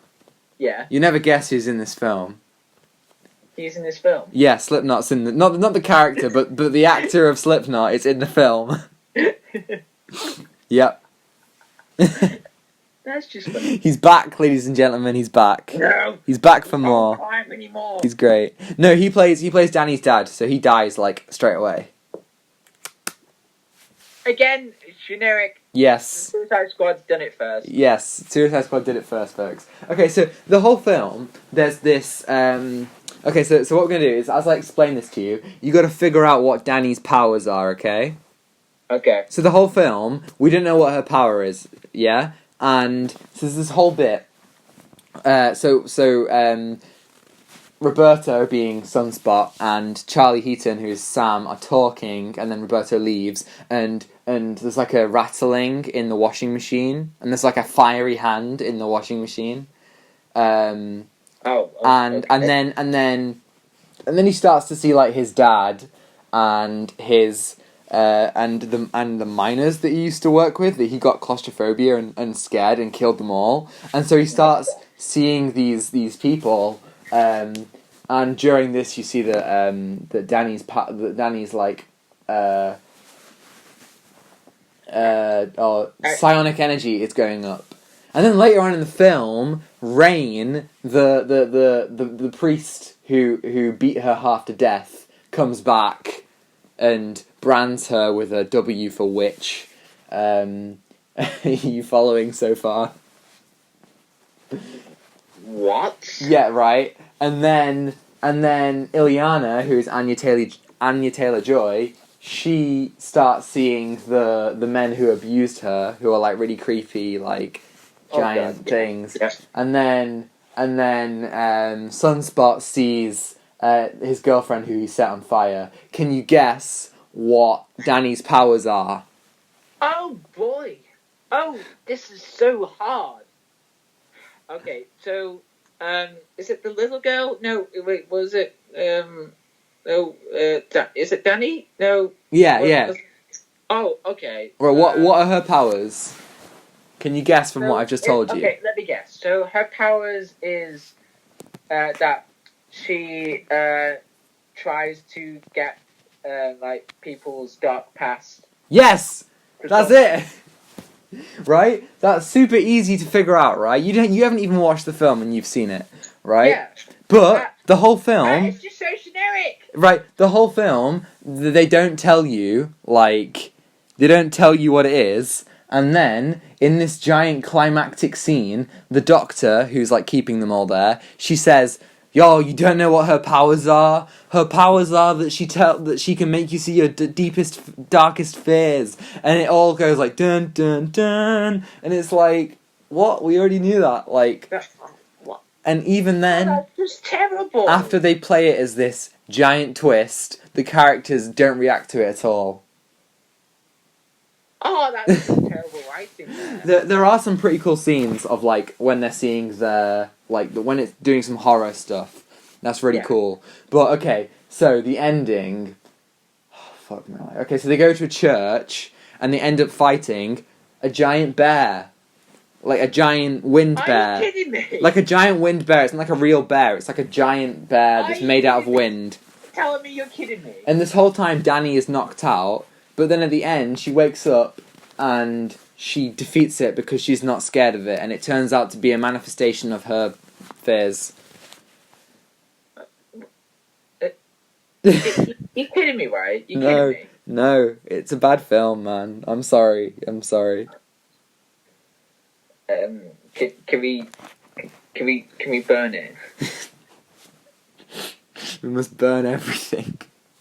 Yeah. You never guess who's in this film. He's in this film? Yeah, Slipknot's in the... Not the character, but the actor of Slipknot is in the film. Yep. That's just funny. He's back, ladies and gentlemen, he's back. No! He's back for more. Can't climb anymore. He's great. No, he plays Danny's dad, so he dies, like, straight away. Again, generic. Yes. Suicide Squad's done it first. Yes, Suicide Squad did it first, folks. Okay, so the whole film, there's this, okay, so what we're gonna do is, as I explain this to you, you gotta figure out what Danny's powers are, okay? Okay. So the whole film, we don't know what her power is, yeah? And so there's this whole bit, Roberto, being Sunspot, and Charlie Heaton, who is Sam, are talking, and then Roberto leaves, and there's like a rattling in the washing machine, and there's like a fiery hand in the washing machine. And then he starts to see like his dad and his and the miners that he used to work with, that he got claustrophobia and scared and killed them all, and so he starts seeing these people. And during this, you see that Danny's like psionic energy is going up, and then later on in the film, Rain, the priest who beat her half to death, comes back and brands her with a W for witch. Are you following so far? What? Yeah, right. And then Ileana, who's Anya Taylor-Joy, she starts seeing the men who abused her, who are like really creepy, like giant things. Yes. And then Sunspot sees his girlfriend, who he set on fire. Can you guess what Danny's powers are? Oh boy! Oh, this is so hard. Okay, so, is it the little girl? No, wait, was it, is it Danny? No. Yeah. Oh, okay. Well, what are her powers? Can you guess from what I've just told you? Okay, let me guess. So her powers is that she tries to get like people's dark past. Yes, that's it. Right? That's super easy to figure out, right? You haven't even watched the film and you've seen it, right? Yeah. But the whole film, it's just so generic. right? The whole film, they don't tell you what it is, and then in this giant climactic scene, the Doctor, who's like keeping them all there, she says, "Yo, you don't know what her powers are. Her powers are that she can make you see your deepest, darkest fears." And it all goes like dun dun dun, and it's like, what? We already knew that. Like, what? And even then, that's just terrible. After they play it as this giant twist, the characters don't react to it at all. Oh, that's terrible writing. There are some pretty cool scenes of like when they're seeing when it's doing some horror stuff. That's really cool. But okay, so the ending. Oh, fuck my life. Okay, so they go to a church and they end up fighting a giant bear, like a giant wind bear. Are you kidding me? Like a giant wind bear. It's not like a real bear. It's like a giant bear that's made out of wind. Telling me you're kidding me. And this whole time, Danny is knocked out. But then at the end, she wakes up and she defeats it because she's not scared of it. And it turns out to be a manifestation of her fears. You're kidding me, right? You're kidding me? No. It's a bad film, man. I'm sorry. Can we burn it? We must burn everything.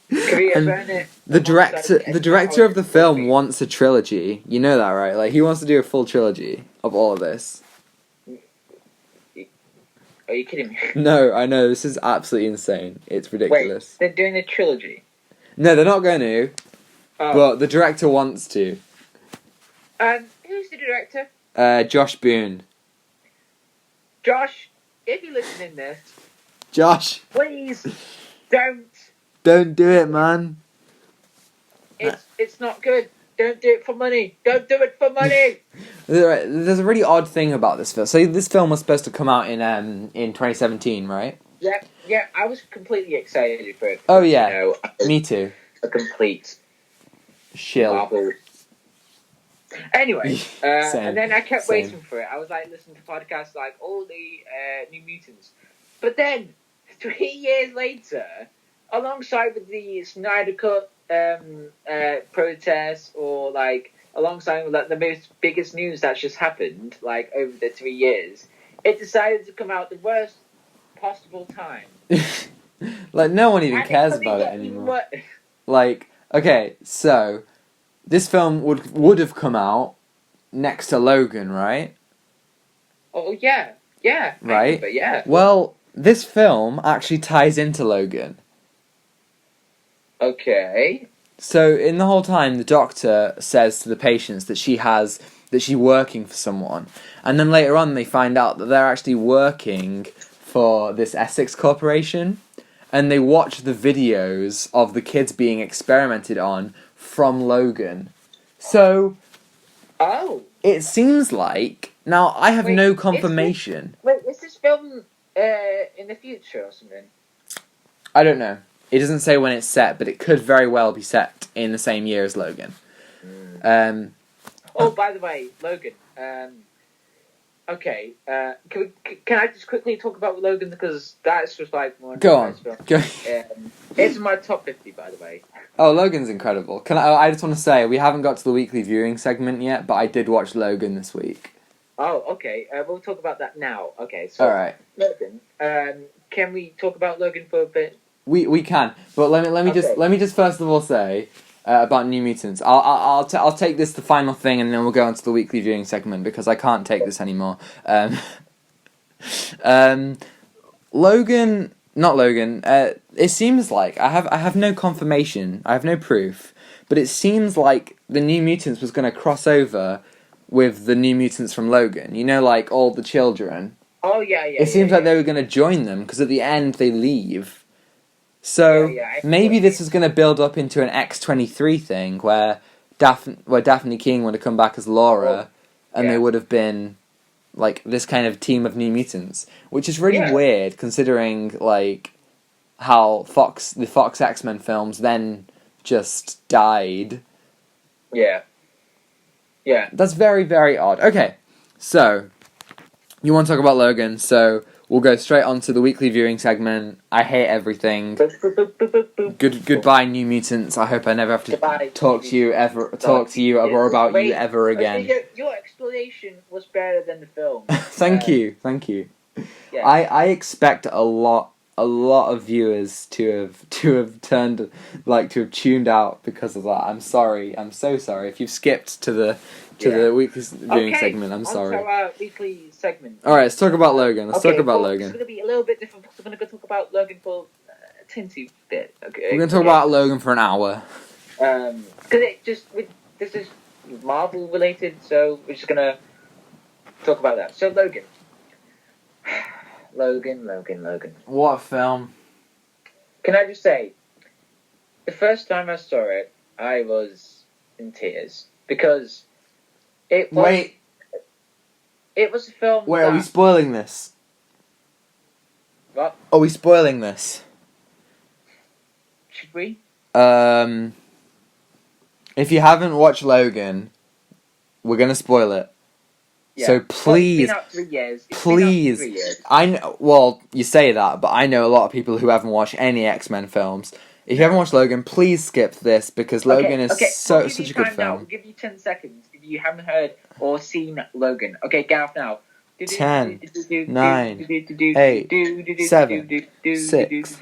Can we burn it? The director of the film wants a trilogy. You know that, right? Like, he wants to do a full trilogy of all of this. Are you kidding me? No, I know, this is absolutely insane. It's ridiculous. Wait, they're doing a trilogy? No, they're not going to. Oh. But the director wants to. Who's the director? Josh Boone. Josh, if you're listening to this... Josh! Please, don't... Don't do it, man. It's not good. Don't do it for money. Don't do it for money. There's a really odd thing about this film. So this film was supposed to come out in 2017, right? Yeah. I was completely excited for it. Oh yeah, me too. A complete shill. Marvel. Anyway, and then I kept waiting for it. I was like listening to podcasts like all the New Mutants, but then 3 years later, alongside with the Snyder Cut protests, or like alongside with like the biggest news that's just happened, like over the 3 years, it decided to come out the worst possible time. Like no one even cares about it anymore. Like, okay, so this film would have come out next to Logan, right? Oh yeah, right. But yeah. Well, this film actually ties into Logan. Okay. So in the whole time, the doctor says to the patients that she's working for someone, and then later on they find out that they're actually working for this Essex corporation, and they watch the videos of the kids being experimented on from Logan. So, it seems like, now I have no confirmation. Is this film in the future or something? I don't know. It doesn't say when it's set, but it could very well be set in the same year as Logan. By the way, Logan. Okay. Can I just quickly talk about Logan, because that's just like one. Go on. Go. It's my top 50, by the way. Oh, Logan's incredible. I just want to say we haven't got to the weekly viewing segment yet, but I did watch Logan this week. Oh, okay. We'll talk about that now. Okay. So, all right. Logan. Can we talk about Logan for a bit? We can, but let me just first of all say about New Mutants. I'll take this the final thing, and then we'll go on to the weekly viewing segment because I can't take this anymore. Not Logan. It seems like I have no confirmation. I have no proof, but it seems like the New Mutants was going to cross over with the New Mutants from Logan. You know, like all the children. Oh yeah. It seems like they were going to join them because at the end they leave. So maybe this is going to build up into an X-23 thing where Daphne King would have come back as Laura, and they would have been like this kind of team of New Mutants, which is really weird considering like how the Fox X-Men films then just died. Yeah. Yeah. That's very, very odd. Okay, so you want to talk about Logan, so we'll go straight on to the weekly viewing segment. I hate everything. Goodbye, New Mutants. I hope I never have to talk to you or about you ever again. Your explanation was better than the film. Thank you. Yeah. I expect a lot of viewers to have tuned out because of that. I'm sorry. I'm so sorry. If you've skipped to the weekly viewing segment, I'm sorry. On to our weekly segment. Alright, let's talk about Logan. Let's talk about Logan. It's going to be a little bit different because we're going to go talk about Logan for a teensy bit. Okay. We're going to talk about Logan for an hour. Because this is Marvel related, so we're just going to talk about that. So Logan. Logan. What a film. Can I just say, the first time I saw it, I was in tears. Because it was... It was a film Wait, are we spoiling this? What? Are we spoiling this? Should we? If you haven't watched Logan, we're going to spoil it. Yeah. So please, it's been out 3 years. Please, I know. Well, you say that, but I know a lot of people who haven't watched any X-Men films. If you haven't watched Logan, please skip this because Logan is such a good film. Now. We'll give you 10 seconds if you haven't heard or seen Logan. Okay, get off now. 10, 9, 8, 7, 6,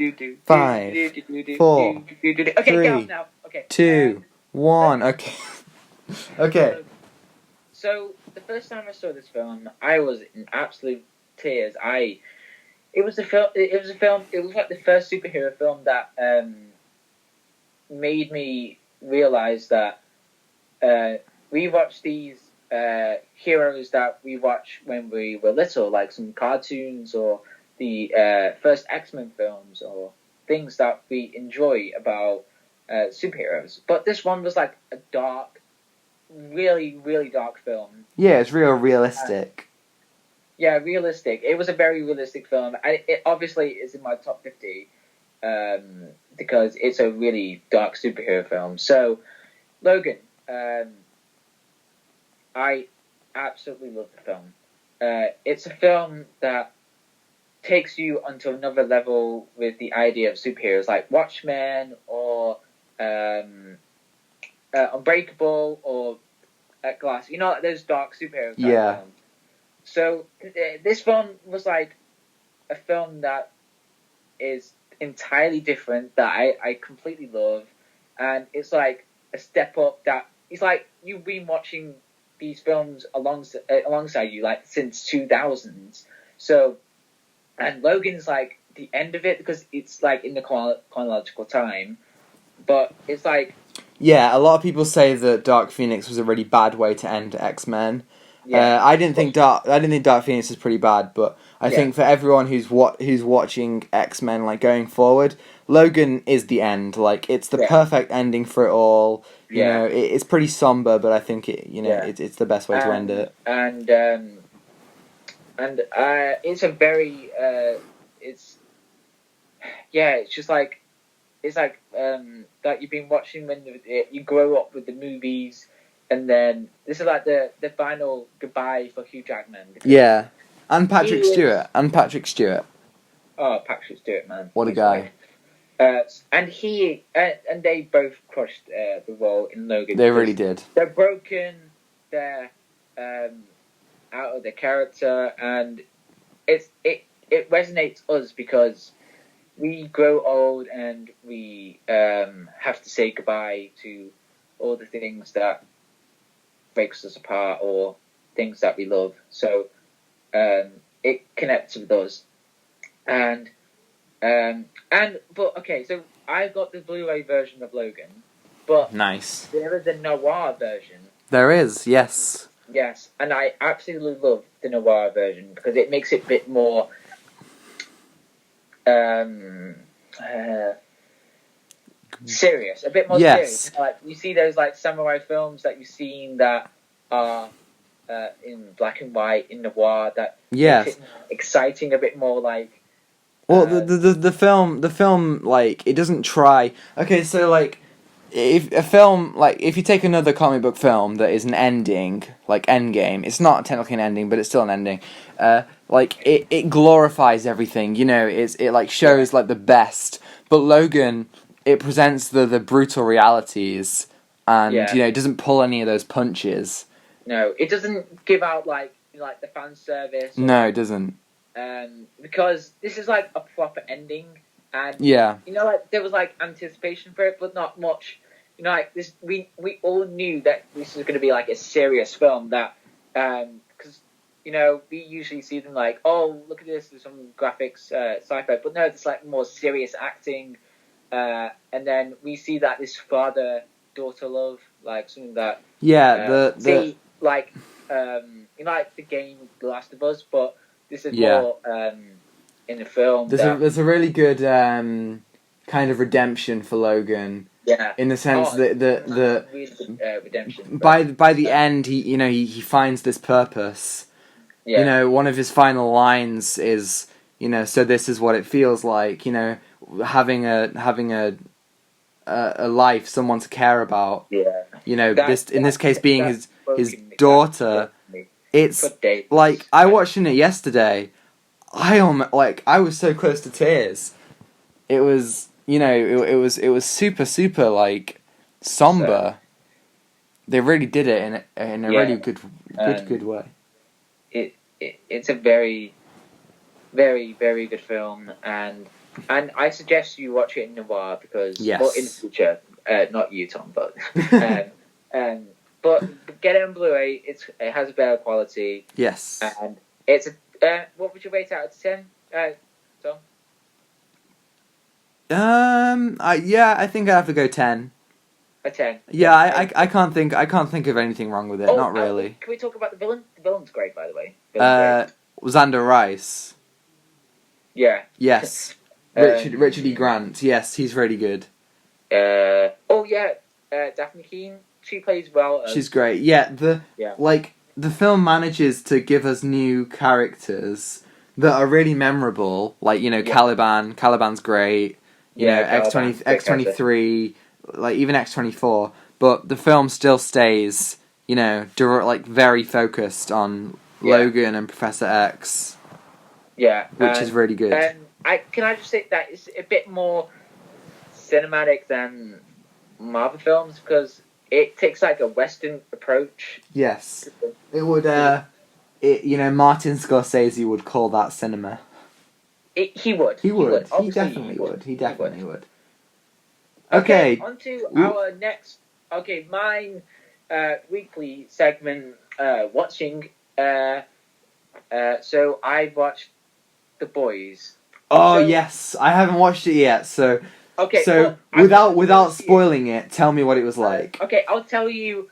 5, 4, 3, 2, 1. Okay. Okay. So the first time I saw this film, I was in absolute tears. It was a film. It was like the first superhero film that made me realize that we watch these heroes that we watch when we were little, like some cartoons or the first X-Men films or things that we enjoy about superheroes. But this one was like a dark, really, really dark film. Yeah, it's real realistic. Realistic. It was a very realistic film. It obviously is in my top 50 because it's a really dark superhero film. So, Logan, I absolutely love the film. It's a film that takes you onto another level with the idea of superheroes, like Watchmen or Unbreakable or Glass. You know, like those dark superhero films. So this film was like a film that is entirely different that I completely love, and it's like a step up. That it's like you've been watching these films alongside you like since 2000s. So, and Logan's like the end of it because it's like in the chronological time, but it's like. Yeah, a lot of people say that Dark Phoenix was a really bad way to end X-Men. Yeah. I didn't think Dark Phoenix was pretty bad, but I think for everyone who's watching X-Men like going forward, Logan is the end. Like it's the perfect ending for it all. You know, it's pretty somber, but I think it's the best way to end it. And it's a very it's just like it's like that you've been watching when you grow up with the movies. And then this is like the final goodbye for Hugh Jackman. Yeah, and Patrick Stewart. Oh, Patrick Stewart, man! What a guy! And they both crushed the role in Logan. They really did. They're broken. They're out of their character, and it resonates us because we grow old and we have to say goodbye to all the things that breaks us apart or things that we love. So it connects with us. So I got the Blu-ray version of Logan, but nice. There is a noir version. There is, yes. Yes, and I absolutely love the noir version because it makes it a bit more serious, a bit more serious. Like you see those like samurai films that you've seen that are in black and white, in noir, that Yes. makes it exciting, a bit more like. Well, the film like it doesn't try. Okay, so like if a film like if you take another comic book film that is an ending like Endgame, it's not technically an ending, but it's still an ending. Like it glorifies everything. You know, it like shows like the best. But Logan, it presents the brutal realities, and you know it doesn't pull any of those punches. No, it doesn't give out like the fan service. No, it doesn't. Because this is like a proper ending, and yeah, you know, like there was like anticipation for it, but not much. You know, like this, we all knew that this was going to be like a serious film. That because you know we usually see them like, oh, look at this, there's some graphics, sci-fi, but no, it's like more serious acting. And then we see that this father-daughter love, like something that see like you know, like the game The Last of Us, but this is more in the film. There's a really good kind of redemption for Logan. Yeah. In the sense that the really good, redemption. By the end, he finds this purpose. Yeah. You know, one of his final lines is, you know, so this is what it feels like. You know, having a life, someone to care about. Yeah. You know, in this case being his daughter. It's like I watched it yesterday. I was so close to tears. It was, you know, it was super like somber. They really did it in a really good way. It's a very, very, very good film, and I suggest you watch it in noir because in the future, not you, Tom, but but get it on Blu-ray. It has a better quality. Yes, and it's a. What would you rate out of 10, Tom? I think I have to go 10. A 10. Yeah, I can't think of anything wrong with it. Not really. Can we talk about the villain? The villain's great, by the way. Xander Rice. Yeah. Yes. Richard E. Grant. Yes, he's really good. Daphne Keane. She plays well. She's great. Yeah. The film manages to give us new characters that are really memorable. Like, you know, Caliban. Caliban's great. You know, X-23, like even X-24. But the film still stays, you know, very focused on Logan and Professor X. Yeah. Which is really good. Can I just say that it's a bit more cinematic than Marvel films because it takes like a Western approach. Yes. It would, you know, Martin Scorsese would call that cinema. He would. He definitely would. Okay. On to our next... Okay, mine weekly segment, watching. So I watched The Boys. Oh, yes. I haven't watched it yet, so... Okay, so without spoiling it, tell me what it was like. Okay, I'll tell you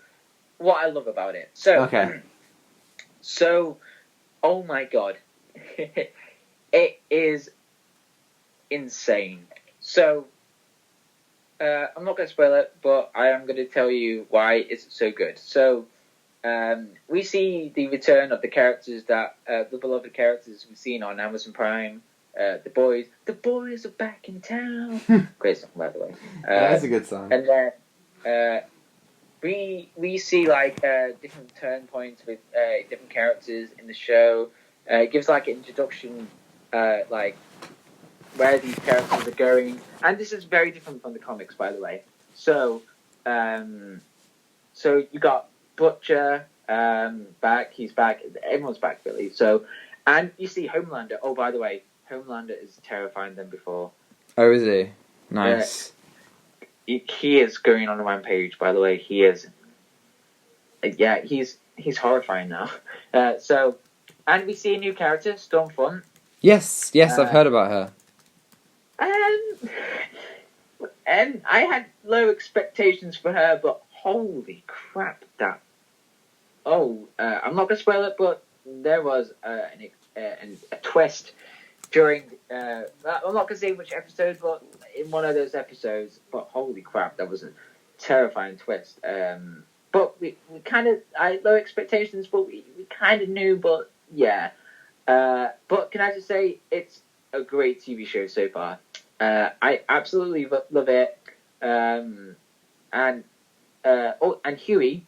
what I love about it. So, so, oh my god, it is insane. So, I'm not going to spoil it, but I am going to tell you why it's so good. So, we see the return of the characters that the beloved characters we've seen on Amazon Prime. The boys are back in town. Great song, by the way. That's a good song. And then we see like different turn points with different characters in the show. It gives like an introduction, like where these characters are going, and this is very different from the comics, by the way. So, so you got Butcher back. He's back. Everyone's back, really. So, and you see Homelander. Oh, by the way. Homelander is terrifying than before. Oh, is he? Nice. He is going on a rampage, by the way. He is. Yeah, he's horrifying now. So, and we see a new character, Stormfront. Yes, I've heard about her. And I had low expectations for her, but holy crap, that... Oh, I'm not going to spoil it, but there was a twist during, I'm not going to say which episode, but in one of those episodes, but holy crap, that was a terrifying twist. But we kind of, I had low expectations, but we kind of new, but yeah. But can I just say, it's a great TV show so far. I absolutely love it. And Huey,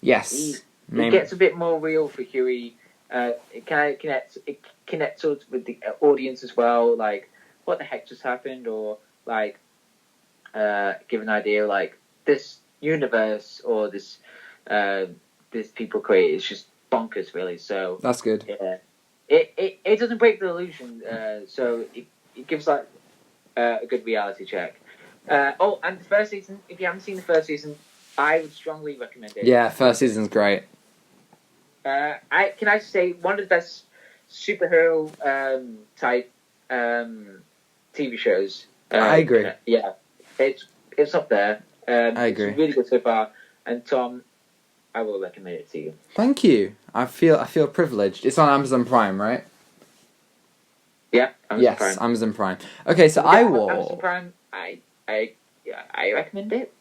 Yes. it gets a bit more real for Huey. It connects us with the audience as well. Like, what the heck just happened, or like, give an idea like this universe or this people create is just bonkers, really. So that's good. Yeah, it doesn't break the illusion. So it gives like a good reality check. And the first season, if you haven't seen the first season, I would strongly recommend it. Yeah, first season's great. Can I say one of the best superhero type TV shows? I agree. Yeah, it's up there. I agree. It's really good so far. And Tom, I will recommend it to you. Thank you. I feel privileged. It's on Amazon Prime, right? Yeah, Amazon Prime. Amazon Prime. Okay, so Amazon Prime. I recommend it.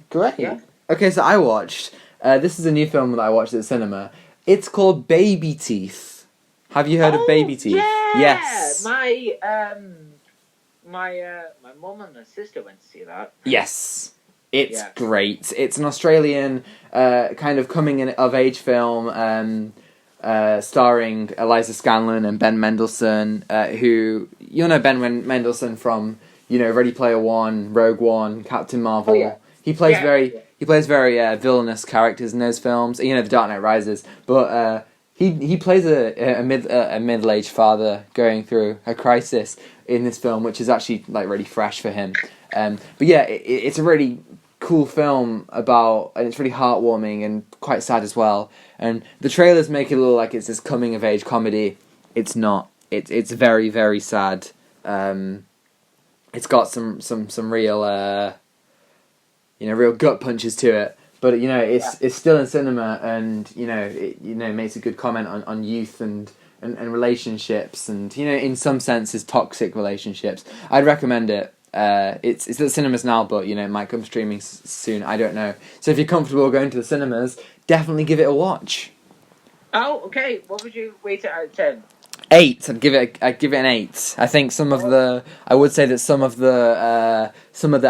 Great. Yeah. Okay, so I watched. This is a new film that I watched at the cinema. It's called Baby Teeth. Have you heard of Baby Teeth? Yeah! Yes. My mum and my sister went to see that. Yes. It's great. It's an Australian kind of coming of age film starring Eliza Scanlon and Ben Mendelsohn, who you'll know Ben Mendelsohn from Ready Player One, Rogue One, Captain Marvel. Oh, yeah. He plays very villainous characters in those films. The Dark Knight Rises, but he plays a middle-aged father going through a crisis in this film, which is actually like really fresh for him. But yeah, it's a really cool film and it's really heartwarming and quite sad as well. And the trailers make it look like it's this coming-of-age comedy. It's not. It's very, very sad. It's got some real real gut punches to it. But it's still in cinema, and it makes a good comment on youth and relationships, and in some senses toxic relationships. I'd recommend it. It's at the cinemas now, but it might come streaming soon. I don't know. So if you're comfortable going to the cinemas, definitely give it a watch. Oh, okay. What would you rate it out of 10? 8. I'd give it an 8. I think I would say that some of the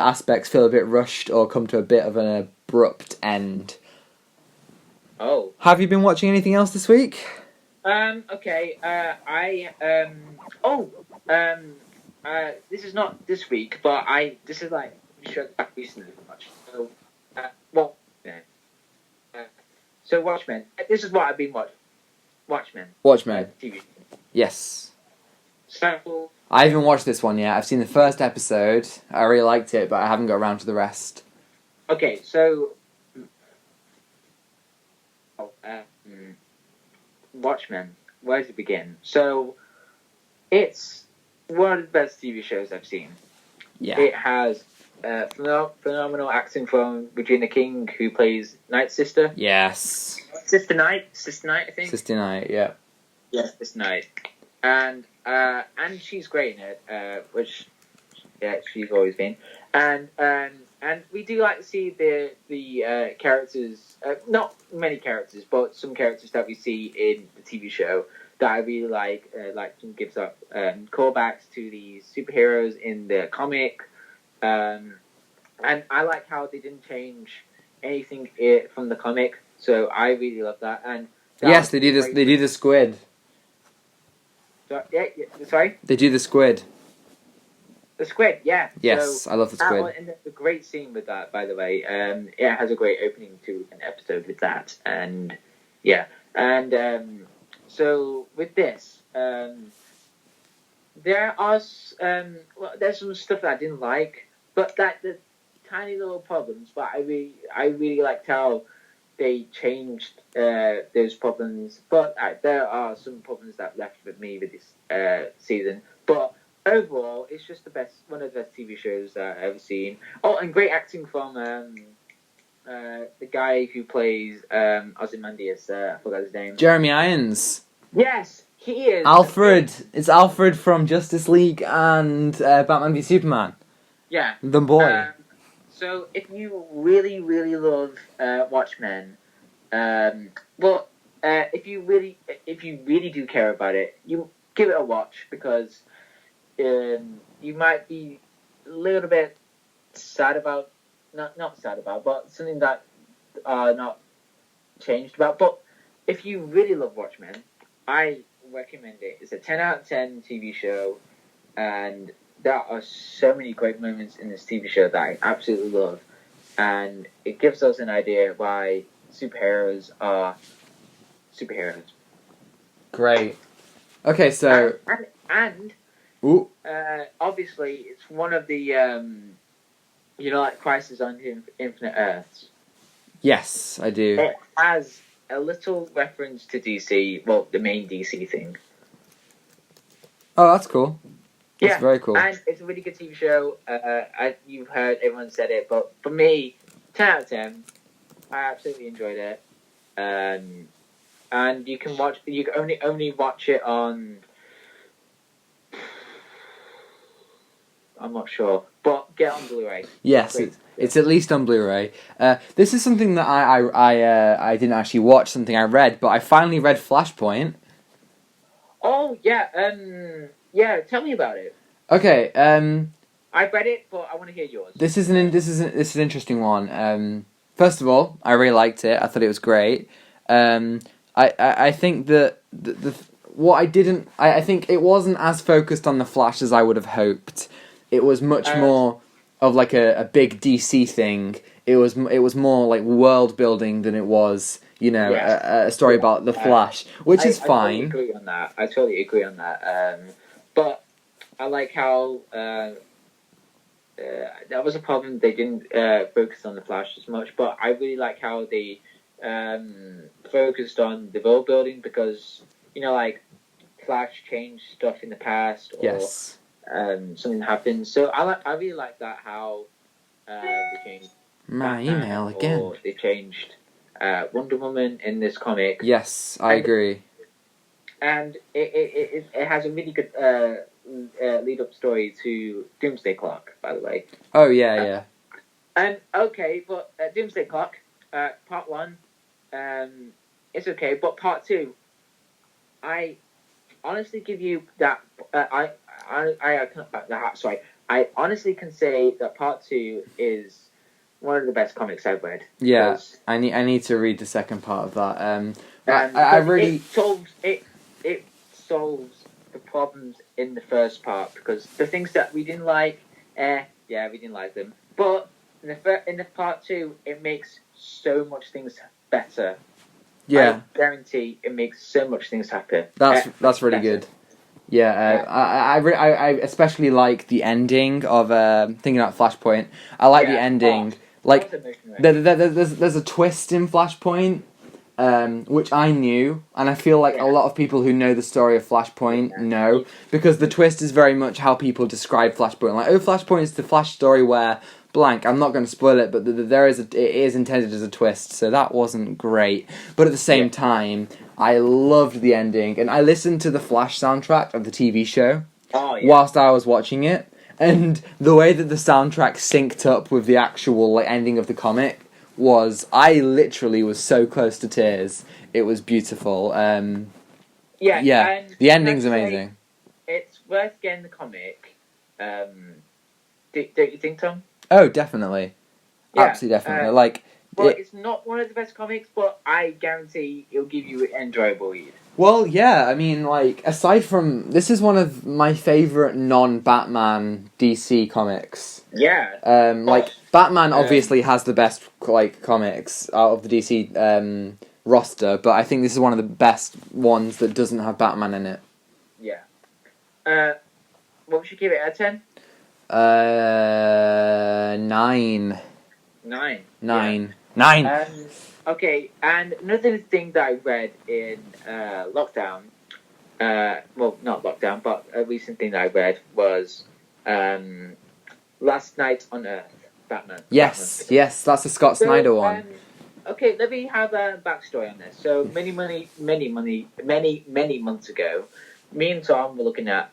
aspects feel a bit rushed or come to a bit of an abrupt end. Oh. Have you been watching anything else this week? Okay. This is not this week, but this is like show back recently watched. So, so Watchmen. This is what I've been watching. Watchmen. TV. Yes. So I haven't watched this one yet. I've seen the first episode. I really liked it, but I haven't got around to the rest. Okay, so Watchmen. Where does it begin? So it's one of the best TV shows I've seen. Yeah. It has phenomenal acting from Regina King, who plays Knight's sister. Yes. Sister Knight, I think. Sister Knight, yeah. Yes, Sister Knight. And she's great in it, which she's always been. And we do like to see the characters, not many characters, but some characters that we see in the TV show that I really like gives up callbacks to the superheroes in the comic. And I like how they didn't change anything from the comic, so I really love that. And yes, they do this. They do the squid. Sorry. They do the squid. The squid, yeah. Yes, so, I love the squid. And there's a great scene with that, by the way. It has a great opening to an episode with that, and yeah, and so with this, there's some stuff that I didn't like, but the tiny little problems. But I really liked how they changed those problems. But there are some problems that left with me with this season. But overall, it's just one of the best TV shows that I've ever seen. Oh, and great acting from the guy who plays Ozymandias. I forgot his name. Jeremy Irons. Yes, he is. Alfred. It's Alfred from Justice League and Batman v Superman. Yeah. The boy. So if you really, really love Watchmen, well, if you really do care about it, you give it a watch because you might be a little bit sad about not sad about, but something that not changed about. But if you really love Watchmen, I recommend it. It's a 10 out of 10 TV show, and there are so many great moments in this TV show that I absolutely love, and it gives us an idea why superheroes are superheroes. Great. Okay, so and ooh. Obviously it's one of the like Crisis on Infinite Earths. Yes, I do. It has a little reference to DC, well, the main DC thing. Oh, that's cool. That's very cool. And it's a really good TV show. You've heard everyone said it, but for me, 10 out of 10. I absolutely enjoyed it. And you can only watch it on. I'm not sure, but get on Blu-ray. Yes, it's at least on Blu-ray. This is something that I didn't actually watch. Something I read, but I finally read Flashpoint. Oh yeah, yeah. Tell me about it. Okay. I read it, but I want to hear yours. This is an interesting one. First of all, I really liked it. I thought it was great. I think that what I didn't I think it wasn't as focused on the Flash as I would have hoped. It was much more of like a big DC thing. It was more like world building than it was, a story about the Flash, which is fine. I totally agree on that. But I like how that was a problem. They didn't focus on the Flash as much, but I really like how they focused on the world building because like Flash changed stuff in the past. Or, yes. Something happened. So I really like that how they changed my Batman, email again. Or they changed Wonder Woman in this comic. Yes, I agree. And it has a really good lead up story to Doomsday Clock, by the way. Oh yeah. And okay, but Doomsday Clock, part 1, it's okay, but part 2, I honestly give you that. I honestly can say that part 2 is one of the best comics I've read. Yeah, I need to read the second part of that. I really it solves the problems in the first part because the things that we didn't like, we didn't like them. But in the part 2, it makes so much things better. Yeah, I guarantee it makes so much things happen. That's really good. Yeah, I especially like the ending of thinking about Flashpoint. I like the ending. Like there's a twist in Flashpoint, which I knew, and I feel like a lot of people who know the story of Flashpoint know because the twist is very much how people describe Flashpoint. Like, Flashpoint is the Flash story where blank. I'm not going to spoil it, but it is intended as a twist, so that wasn't great. But at the same time, I loved the ending, and I listened to the Flash soundtrack of the TV show whilst I was watching it, and the way that the soundtrack synced up with the actual ending of the comic was, I literally was so close to tears. It was beautiful. The ending's amazing. It's worth getting the comic. Don't you think, Tom? Oh, definitely. Yeah, absolutely, definitely. It's not one of the best comics, but I guarantee it'll give you an enjoyable read. Well, yeah, I mean, aside from... This is one of my favourite non-Batman DC comics. Yeah. Batman obviously has the best, comics out of the DC roster, but I think this is one of the best ones that doesn't have Batman in it. Yeah. What would you give it out of 10? 9. 9. 9. Yeah. 9! Okay, and another thing that I read in lockdown, well, not lockdown, but a recent thing that I read was Last Night on Earth, Batman. Yes, that's the Scott Snyder one. Okay, let me have a backstory on this. So, many months ago, me and Tom were looking at,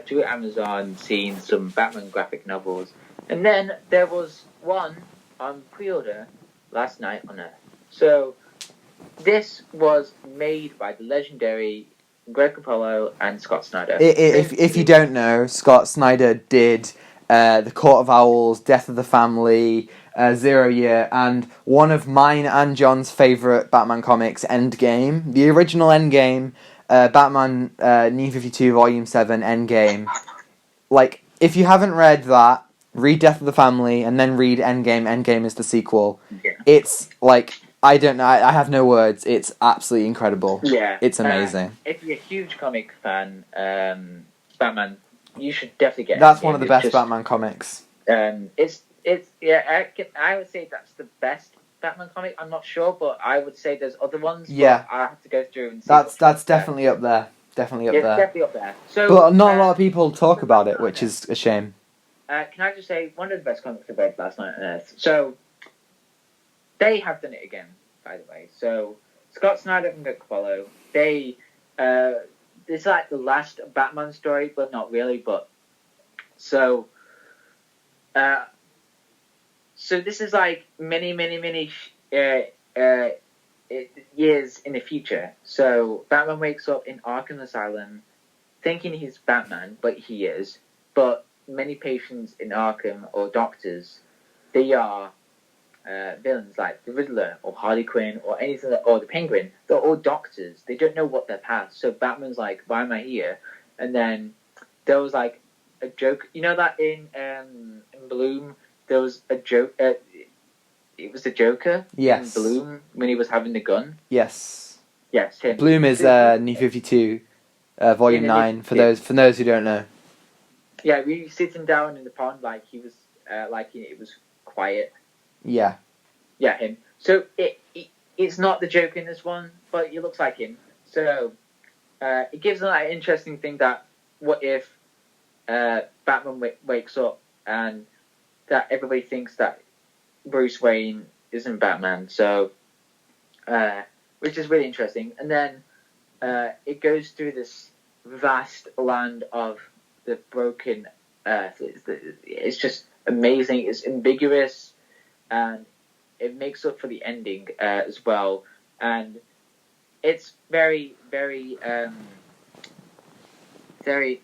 through Amazon, seeing some Batman graphic novels, and then there was one on pre-order, Last Night on Earth. So, this was made by the legendary Greg Capullo and Scott Snyder. If you don't know, Scott Snyder did The Court of Owls, Death of the Family, 0 Year, and one of mine and John's favourite Batman comics, Endgame. The original Endgame, Batman New 52 Volume 7 Endgame. Like, if you haven't read that, read Death of the Family and then read Endgame. Endgame is the sequel. Yeah. It's like, I don't know, I have no words. It's absolutely incredible. Yeah. It's amazing. If you're a huge comic fan, Batman, you should definitely get That's Endgame. one of the best Batman comics. I would say that's the best Batman comic. I'm not sure, but I would say there's other ones. Yeah. But I have to go through and see. That's definitely up there. Definitely up there. Definitely up there. So, but not a lot of people talk about it, which is a shame. Can I just say, one of the best comics I read last night on Earth. So, they have done it again, by the way. So, Scott Snyder and Greg Capullo, it's like the last Batman story, but not really. But so this is like many years in the future. So Batman wakes up in Arkham Asylum, thinking he's Batman, but he is. But many patients in Arkham, or doctors, they are villains like the Riddler or Harley Quinn or anything, or the Penguin. They're all doctors. They don't know what their past. So Batman's like, why am I here? And then there was like a joke. You know that in Bloom there was a joke. It was the Joker. Yes. In Bloom when he was having the gun. Yes. Yes. Him. Bloom is New 52, Volume 9. For those who don't know. Yeah, we were sitting down in the pond like he was it was quiet. Yeah. Yeah, him. So it's not the Joker in this one, but he looks like him. So it gives an interesting thing that what if Batman wakes up and that everybody thinks that Bruce Wayne isn't Batman. So which is really interesting. And then it goes through this vast land of the broken Earth. It's just amazing. It's ambiguous. And it makes up for the ending as well, and it's very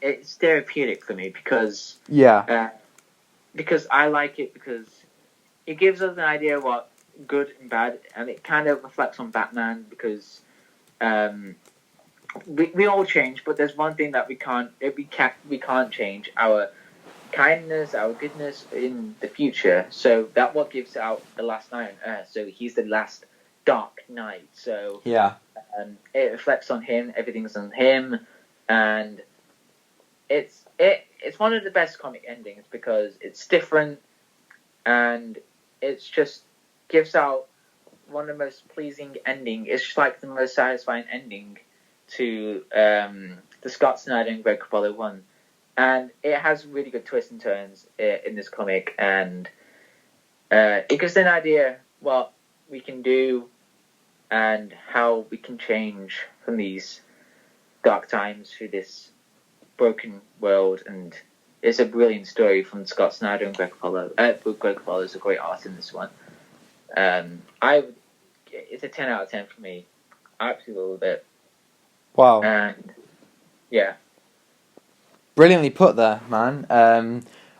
it's therapeutic for me because because I like it because it gives us an idea of what good and bad, and it kind of reflects on Batman because we all change, but there's one thing that we can't change: our kindness, our goodness in the future. So that what gives out the last night on Earth. So he's the last dark knight. So it reflects on him. Everything's on him, and it's one of the best comic endings because it's different, and it's just gives out one of the most pleasing ending. It's just like the most satisfying ending to the Scott Snyder and Greg Capullo one. And it has really good twists and turns in this comic, and it gives an idea what we can do and how we can change from these dark times through this broken world. And it's a brilliant story from Scott Snyder and Greg Capullo. Greg Capullo is a great artist in this one. It's a 10 out of 10 for me. I absolutely love it. Wow. And yeah. Brilliantly put there, man.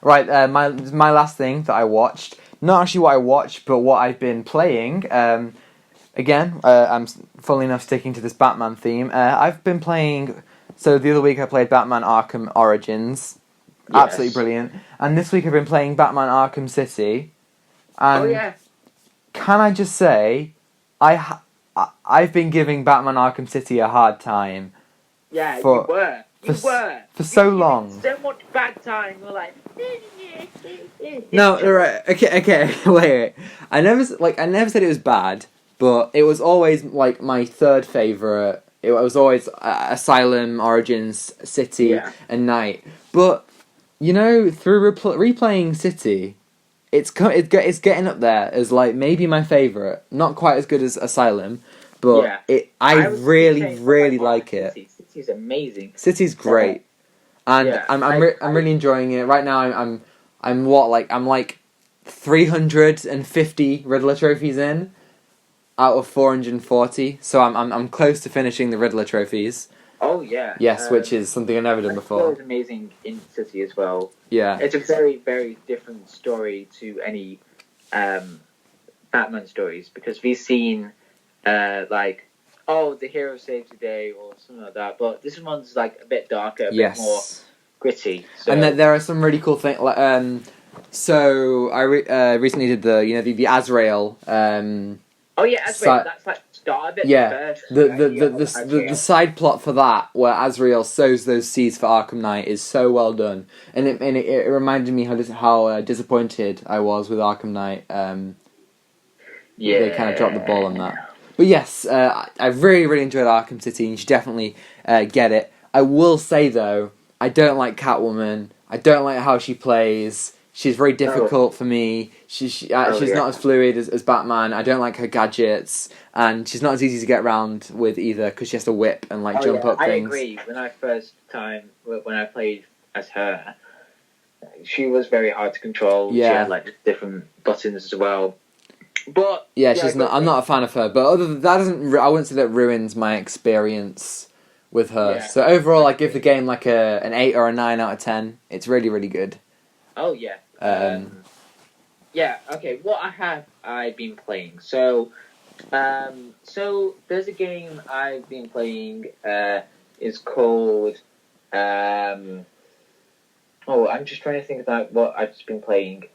Right, my last thing that I watched, not actually what I watched, but what I've been playing. Again, I'm funnily enough sticking to this Batman theme. I've been playing. So the other week I played Batman Arkham Origins, absolutely brilliant. And this week I've been playing Batman Arkham City. And can I just say, I've been giving Batman Arkham City a hard time. Yeah, you were. For so long. So much bad time. We're like. No, right. Okay. Wait. I never said it was bad, but it was always like my third favorite. It was always Asylum, Origins, City, and Night. But you know, through replaying City, it's getting up there as like maybe my favorite. Not quite as good as Asylum, but I really like it. City's amazing. City's great, and I'm really enjoying it right now. I'm like 350 Riddler trophies in, out of 440. So I'm close to finishing the Riddler trophies. Oh yeah. Yes, which is something I've never done before. It's amazing in City as well. Yeah. It's a very, very different story to any Batman stories, because we've seen like, oh, the hero saves the day or something like that, but this one's like a bit darker, a bit more gritty. So. And there are some really cool things. Like, so I recently did the Azrael. Oh yeah, Azrael. That's like start of it. Yeah, the side plot for that, where Azrael sows those seeds for Arkham Knight, is so well done, and it reminded me how disappointed I was with Arkham Knight. They kind of dropped the ball on that. But yes, I really, really enjoyed Arkham City, and you should definitely get it. I will say, though, I don't like Catwoman. I don't like how she plays. She's very difficult for me. She's not as fluid as Batman. I don't like her gadgets, and she's not as easy to get around with either, because she has to whip and jump up things. I agree. When I played as her, she was very hard to control. Yeah. She had different buttons as well. But she's not. I'm not a fan of her. But other than that, I wouldn't say that ruins my experience with her. Yeah. So overall, I give the game an 8 or a 9 out of 10. It's really, really good. Oh yeah. Yeah. Okay. What I've been playing. So there's a game I've been playing. It's called. I'm just trying to think about what I've just been playing.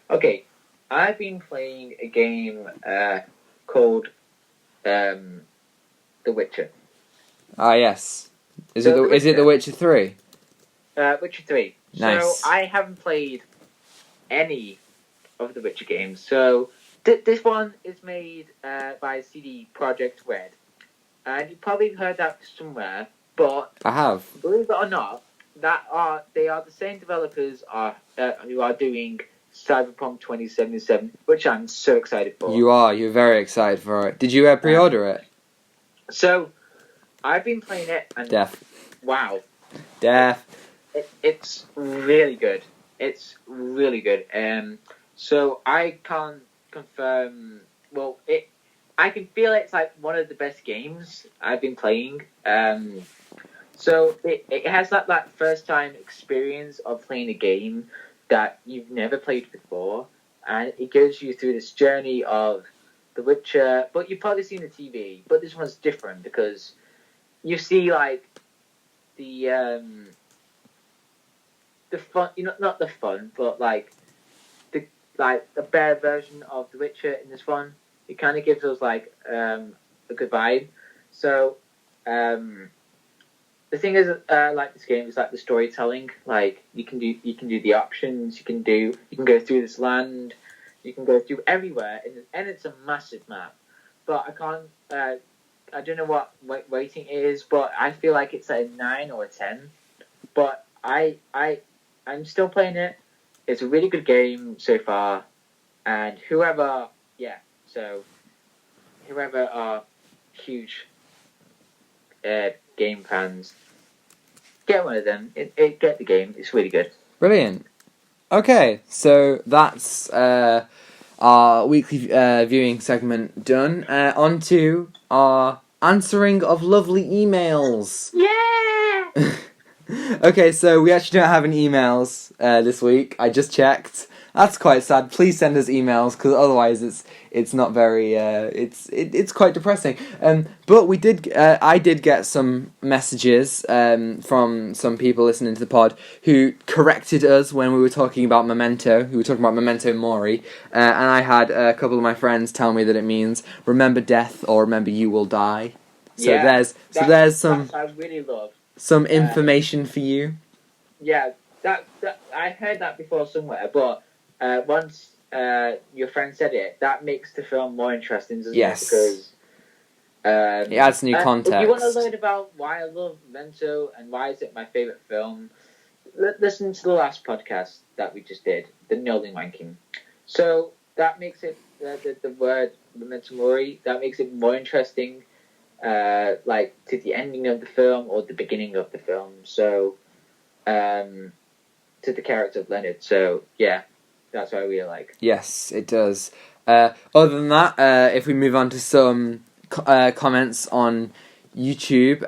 Okay. I've been playing a game called The Witcher. Ah, yes. Is it The Witcher 3? Witcher 3. Nice. So I haven't played any of the Witcher games. So this one is made by CD Projekt Red. And you've probably heard that somewhere, but I have. Believe it or not, they are the same developers who are doing Cyberpunk 2077, which I'm so excited for. You're very excited for it. Did you pre-order it? So, I've been playing it, and wow. It's really good. It's really good. So I can't confirm, I can feel it's one of the best games I've been playing. So it has that first time experience of playing a game that you've never played before, and it goes you through this journey of The Witcher, but you've probably seen the TV, but this one's different because you see the fun, not the fun, but the bear version of The Witcher in this one. It kind of gives us a good vibe. So the thing is, this game is the storytelling. You can do the options. You can go through this land. You can go through everywhere, and it's a massive map. But I can't. I don't know what rating it is, but I feel like it's a 9 or a 10. But I'm still playing it. It's a really good game so far, and whoever are huge game fans, get one of them. Get the game. It's really good. Brilliant. Okay, so that's our weekly viewing segment done. On to our answering of lovely emails. Yeah! Okay, so we actually don't have any emails this week. I just checked. That's quite sad. Please send us emails, because otherwise it's not very it's quite depressing. But we did I did get some messages from some people listening to the pod who corrected us when we were talking about Memento. We were talking about Memento Mori, and I had a couple of my friends tell me that it means remember death or remember you will die. So there's some I really love some information for you. Yeah, that I heard that before somewhere, but once your friend said it, that makes the film more interesting, doesn't it? Because it adds new context. If you want to learn about why I love Memento and why is it my favourite film, listen to the last podcast that we just did, the Nolan ranking. So that makes it the word Memento Mori. That makes it more interesting, to the ending of the film or the beginning of the film. So, to the character of Leonard. So yeah. That's what I really like. Yes, it does. Other than that, if we move on to some comments on YouTube,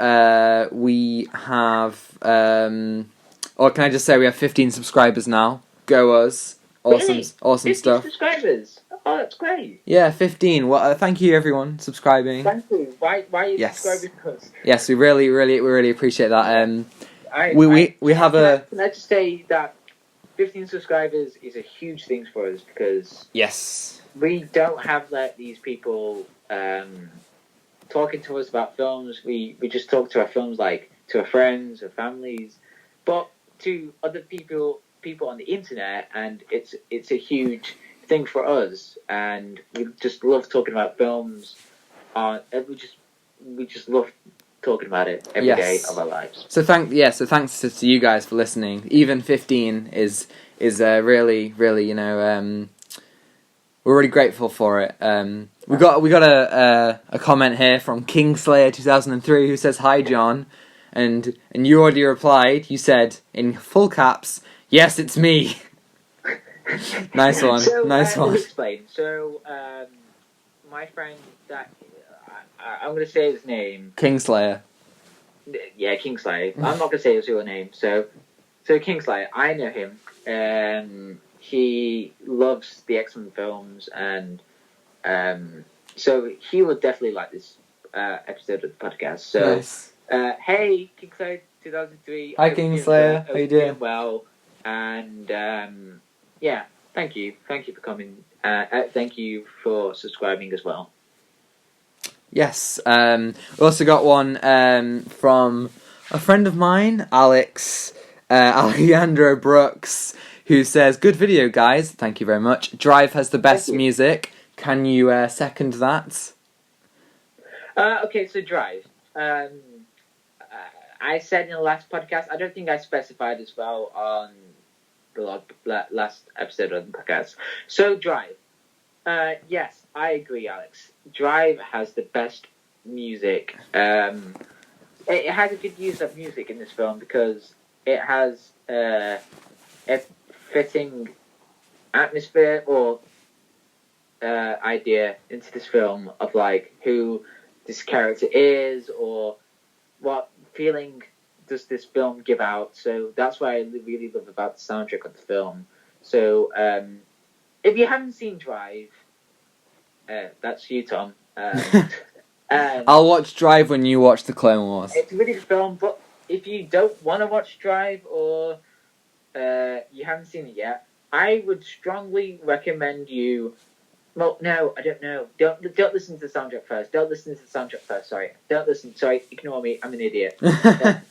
we have, or can I just say we have 15 subscribers now? Go us! Awesome, Really? awesome 50 stuff. subscribers. Oh, that's great. Yeah, 15. Well, thank you everyone subscribing. Thank you. Why are you Yes. subscribing to us? Yes, we really appreciate that. We have Can I just say that 15 subscribers is a huge thing for us because yes. we don't have these people talking to us about films. We just talk to our films like to our friends or families, but to other people on the internet, and it's a huge thing for us, and we just love talking about films. We just love talking about it every day of our lives. So thanks to you guys for listening. Even 15 is really we're really grateful for it. We got a comment here from Kingslayer 2003 who says, "Hi John," and you already replied. You said in full caps, "Yes, it's me." Nice one. Nice one. Let me explain. So, my friend that I'm going to say his name. Kingslayer. Yeah, Kingslayer. I'm not going to say his real name. So Kingslayer, I know him. He loves the X-Men films, and so he would definitely like this episode of the podcast. So, nice. Hey, Kingslayer 2003. Hi, Kingslayer. How you doing? Well, and yeah, thank you for coming. Thank you for subscribing as well. Yes. We also got one from a friend of mine, Alex Alejandro Brooks, who says, "Good video, guys. Thank you very much. Drive has the best music. Can you second that?" Okay, so Drive. I said in the last podcast, I don't think I specified as well on the last episode of the podcast. So Drive. Yes, I agree, Alex. Drive has the best music. It has a good use of music in this film because it has a fitting atmosphere or idea into this film of like who this character is or what feeling does this film give out. So that's what I really love about the soundtrack of the film. So if you haven't seen Drive, that's you, Tom. I'll watch Drive when you watch the Clone Wars. It's a really good film, but if you don't want to watch Drive or you haven't seen it yet, I would strongly recommend you. Well, no, I don't know. Don't listen to the soundtrack first. Don't listen to the soundtrack first. Sorry, don't listen. Sorry, ignore me. I'm an idiot.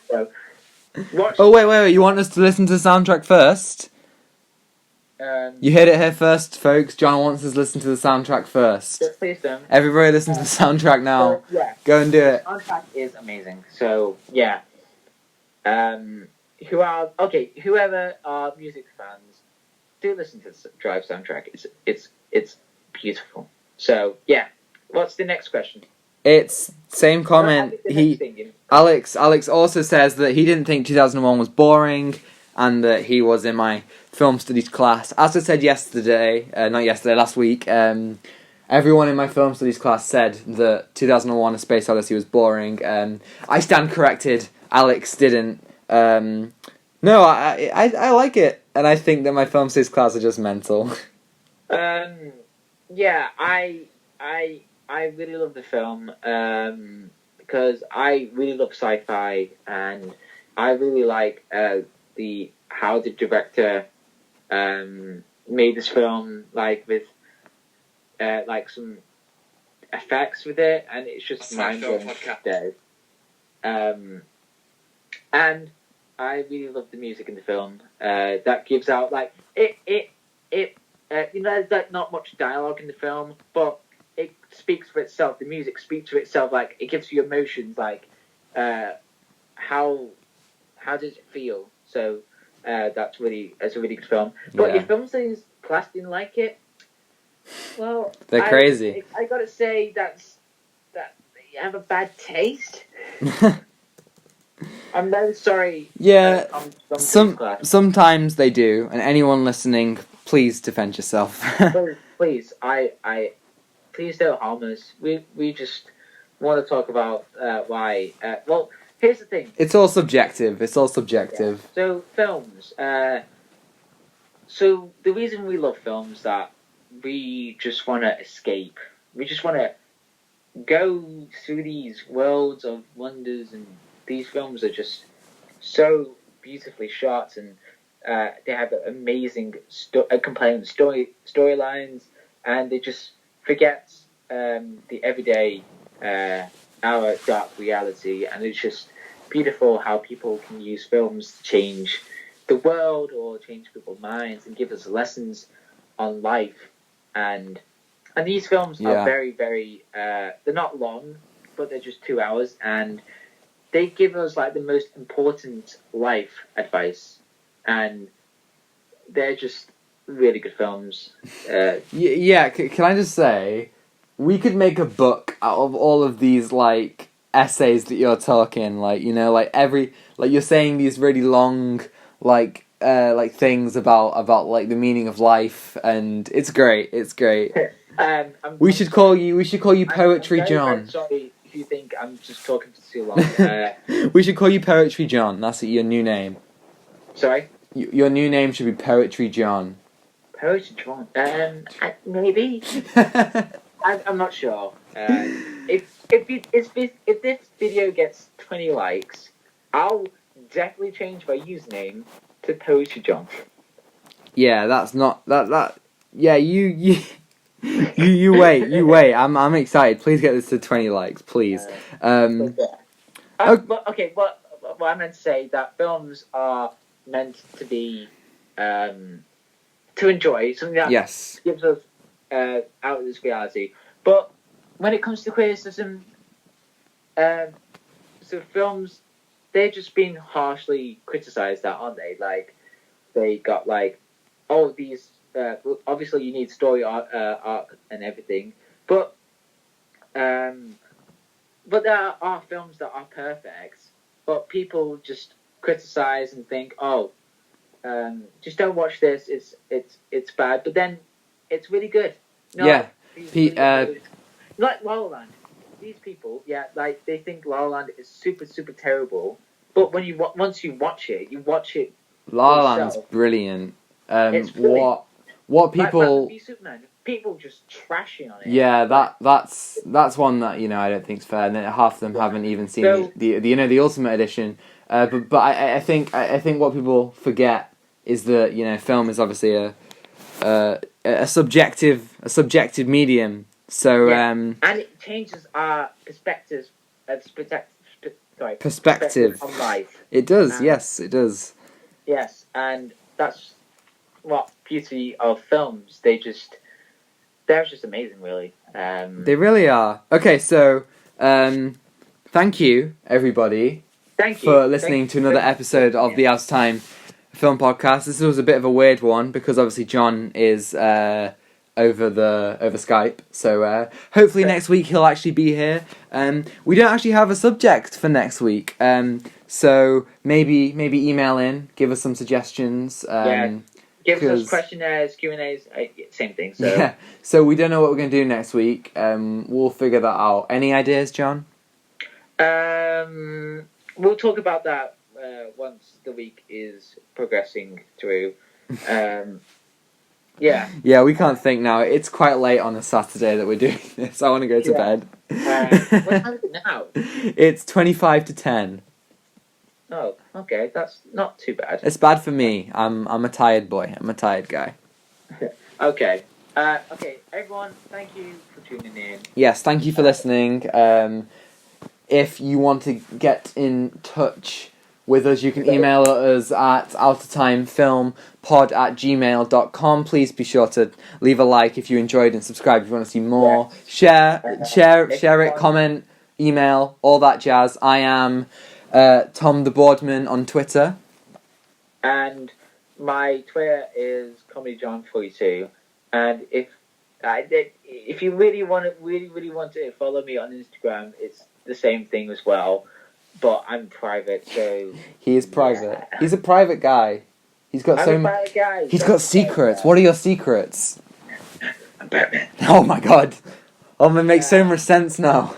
So, watch. Oh wait! You want us to listen to the soundtrack first? You heard it here first, folks. John wants us to listen to the soundtrack first. Please don't. Everybody listen to the soundtrack now. So, yeah. Go and do it. The soundtrack is amazing. So yeah. Whoever are music fans, do listen to the Drive soundtrack. It's beautiful. So yeah. What's the next question? It's same comment. Alex also says that he didn't think 2001 was boring, and that he was in my film studies class. As I said last week, everyone in my film studies class said that 2001 A Space Odyssey was boring. I stand corrected. Alex didn't. No, I like it, and I think that my film studies class are just mental. Yeah, I really love the film because I really love sci-fi, and I really like how the director made this film, like with like some effects with it, and it's just mind-blowing today. And I really love the music in the film. That gives out like it. There's like not much dialogue in the film, but it speaks for itself. The music speaks for itself. Like it gives you emotions. Like how does it feel? So it's a really good film. But your film studies class didn't like it. Well, they're crazy. I gotta say that you have a bad taste. I'm very sorry. Yeah, sometimes they do, and anyone listening, please defend yourself. please, please don't harm us. We just want to talk about why. Well, here's the thing. It's all subjective. Yeah. So films. So the reason we love films is that we just want to escape. We just want to go through these worlds of wonders, and these films are just so beautifully shot, and they have amazing, compelling storylines, and they just forget the everyday, our dark reality, and it's just beautiful how people can use films to change the world or change people's minds and give us lessons on life. And these films are very, very, they're not long, but they're just 2 hours, and they give us like the most important life advice, and they're just really good films. Yeah, can I just say, we could make a book out of all of these like essays that you're talking, like, you know, like you're saying these really long like things about like the meaning of life, and it's great. We should call you Poetry John. I'm sorry if you think I'm just talking for too long. We should call you Poetry John. That's your new name. Sorry? Your new name should be Poetry John. Poetry John? Maybe. I'm not sure. If this video gets 20 likes, I'll definitely change my username to Poetry John. Yeah, that's not that. Yeah, you wait. I'm excited. Please get this to 20 likes, please. What I meant to say, that films are meant to be to enjoy, something that gives us out of this reality. But when it comes to criticism, so films, they're just being harshly criticized, aren't they? Like, they got like, oh, these obviously you need story arc and everything, but there are films that are perfect, but people just criticize and think, oh, just don't watch this. It's bad, but then it's really good. No, yeah, like La La Land. These people, like they think La La Land is super super terrible, but when once you watch it. La La Land's brilliant. It's brilliant. What people? Like Superman, people just trashing on it. Yeah, that's one that, you know, I don't think's fair, and half of them haven't even seen the Ultimate Edition. But I think what people forget is that, you know, film is obviously a subjective medium. So and it changes our perspective on life. It does, yes, it does. Yes, and that's what beauty of films. They're just amazing, really. They really are. Okay, so thank you, everybody. For listening to another episode of the Out of Time Film Podcast. This was a bit of a weird one because obviously John is over Skype. So hopefully next week he'll actually be here. We don't actually have a subject for next week. So maybe email in, give us some suggestions. Give us questionnaires, Q&As, same thing. So. Yeah. So we don't know what we're going to do next week. We'll figure that out. Any ideas, John? We'll talk about that once the week is progressing through. Yeah. Yeah, we can't think now. It's quite late on a Saturday that we're doing this. I want to go to bed. What time is it now? It's 25 to 10. Oh, okay. That's not too bad. It's bad for me. I'm a tired boy. I'm a tired guy. Okay. Okay, everyone, thank you for tuning in. Yes, thank you for listening. If you want to get in touch with us, you can email us at outoftimefilmpod@gmail.com. Please be sure to leave a like if you enjoyed and subscribe if you want to see more. Share it, comment, email, all that jazz. I am Tom the Boardman on Twitter. And my Twitter is comedyjohn42. And if you really want to follow me on Instagram, it's the same thing as well. But I'm private, so... He is private. Yeah. He's a private guy. He's got I'm a private guy. He's got secrets. What are your secrets? I'm Batman. Oh my god. Oh, it makes so much sense now.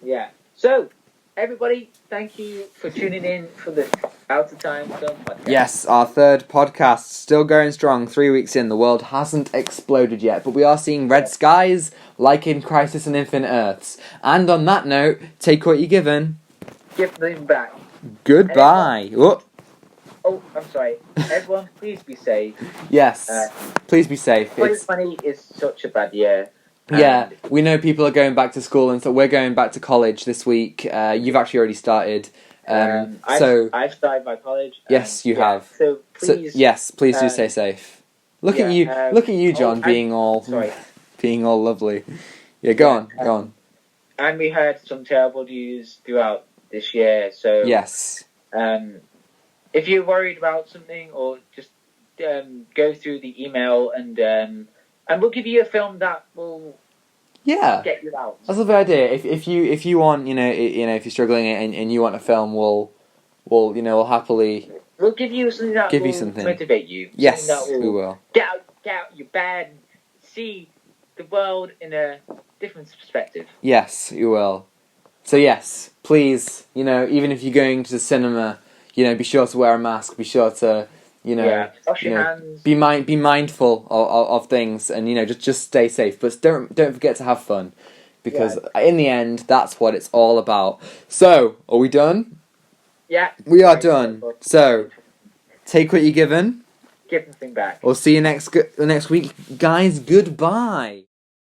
Yeah. So, everybody, thank you for tuning in for the Out of Time Film Podcast. Yes, our third podcast, still going strong, 3 weeks in. The world hasn't exploded yet, but we are seeing red skies, like in Crisis on Infinite Earths. And on that note, take what you're given. Give them back. Goodbye. Oh, I'm sorry. Everyone, please be safe. Yes, please be safe. 2020 is such a bad year. Yeah, we know people are going back to school, and so we're going back to college this week. You've actually already started. I've started my college. Yes, you have. So please, please do stay safe. Look at you, John, being all lovely. Yeah, go on. And we heard some terrible news throughout this year. So yes. If you're worried about something, or just go through the email, and we'll give you a film that will get you out. That's a good idea. If you want, if you're struggling and you want a film, we'll happily. We'll give you something that will motivate you. Yes, we will. Get out your bed, see the world in a different perspective. Yes, you will. So yes, please, even if you're going to the cinema, be sure to wear a mask. Be sure to, wash your hands. Be mindful of things, and just stay safe. But don't forget to have fun, because in the end, that's what it's all about. So, are we done? Yeah. We are done. So, take what you're given. Give nothing back. We'll see you next week, guys. Goodbye.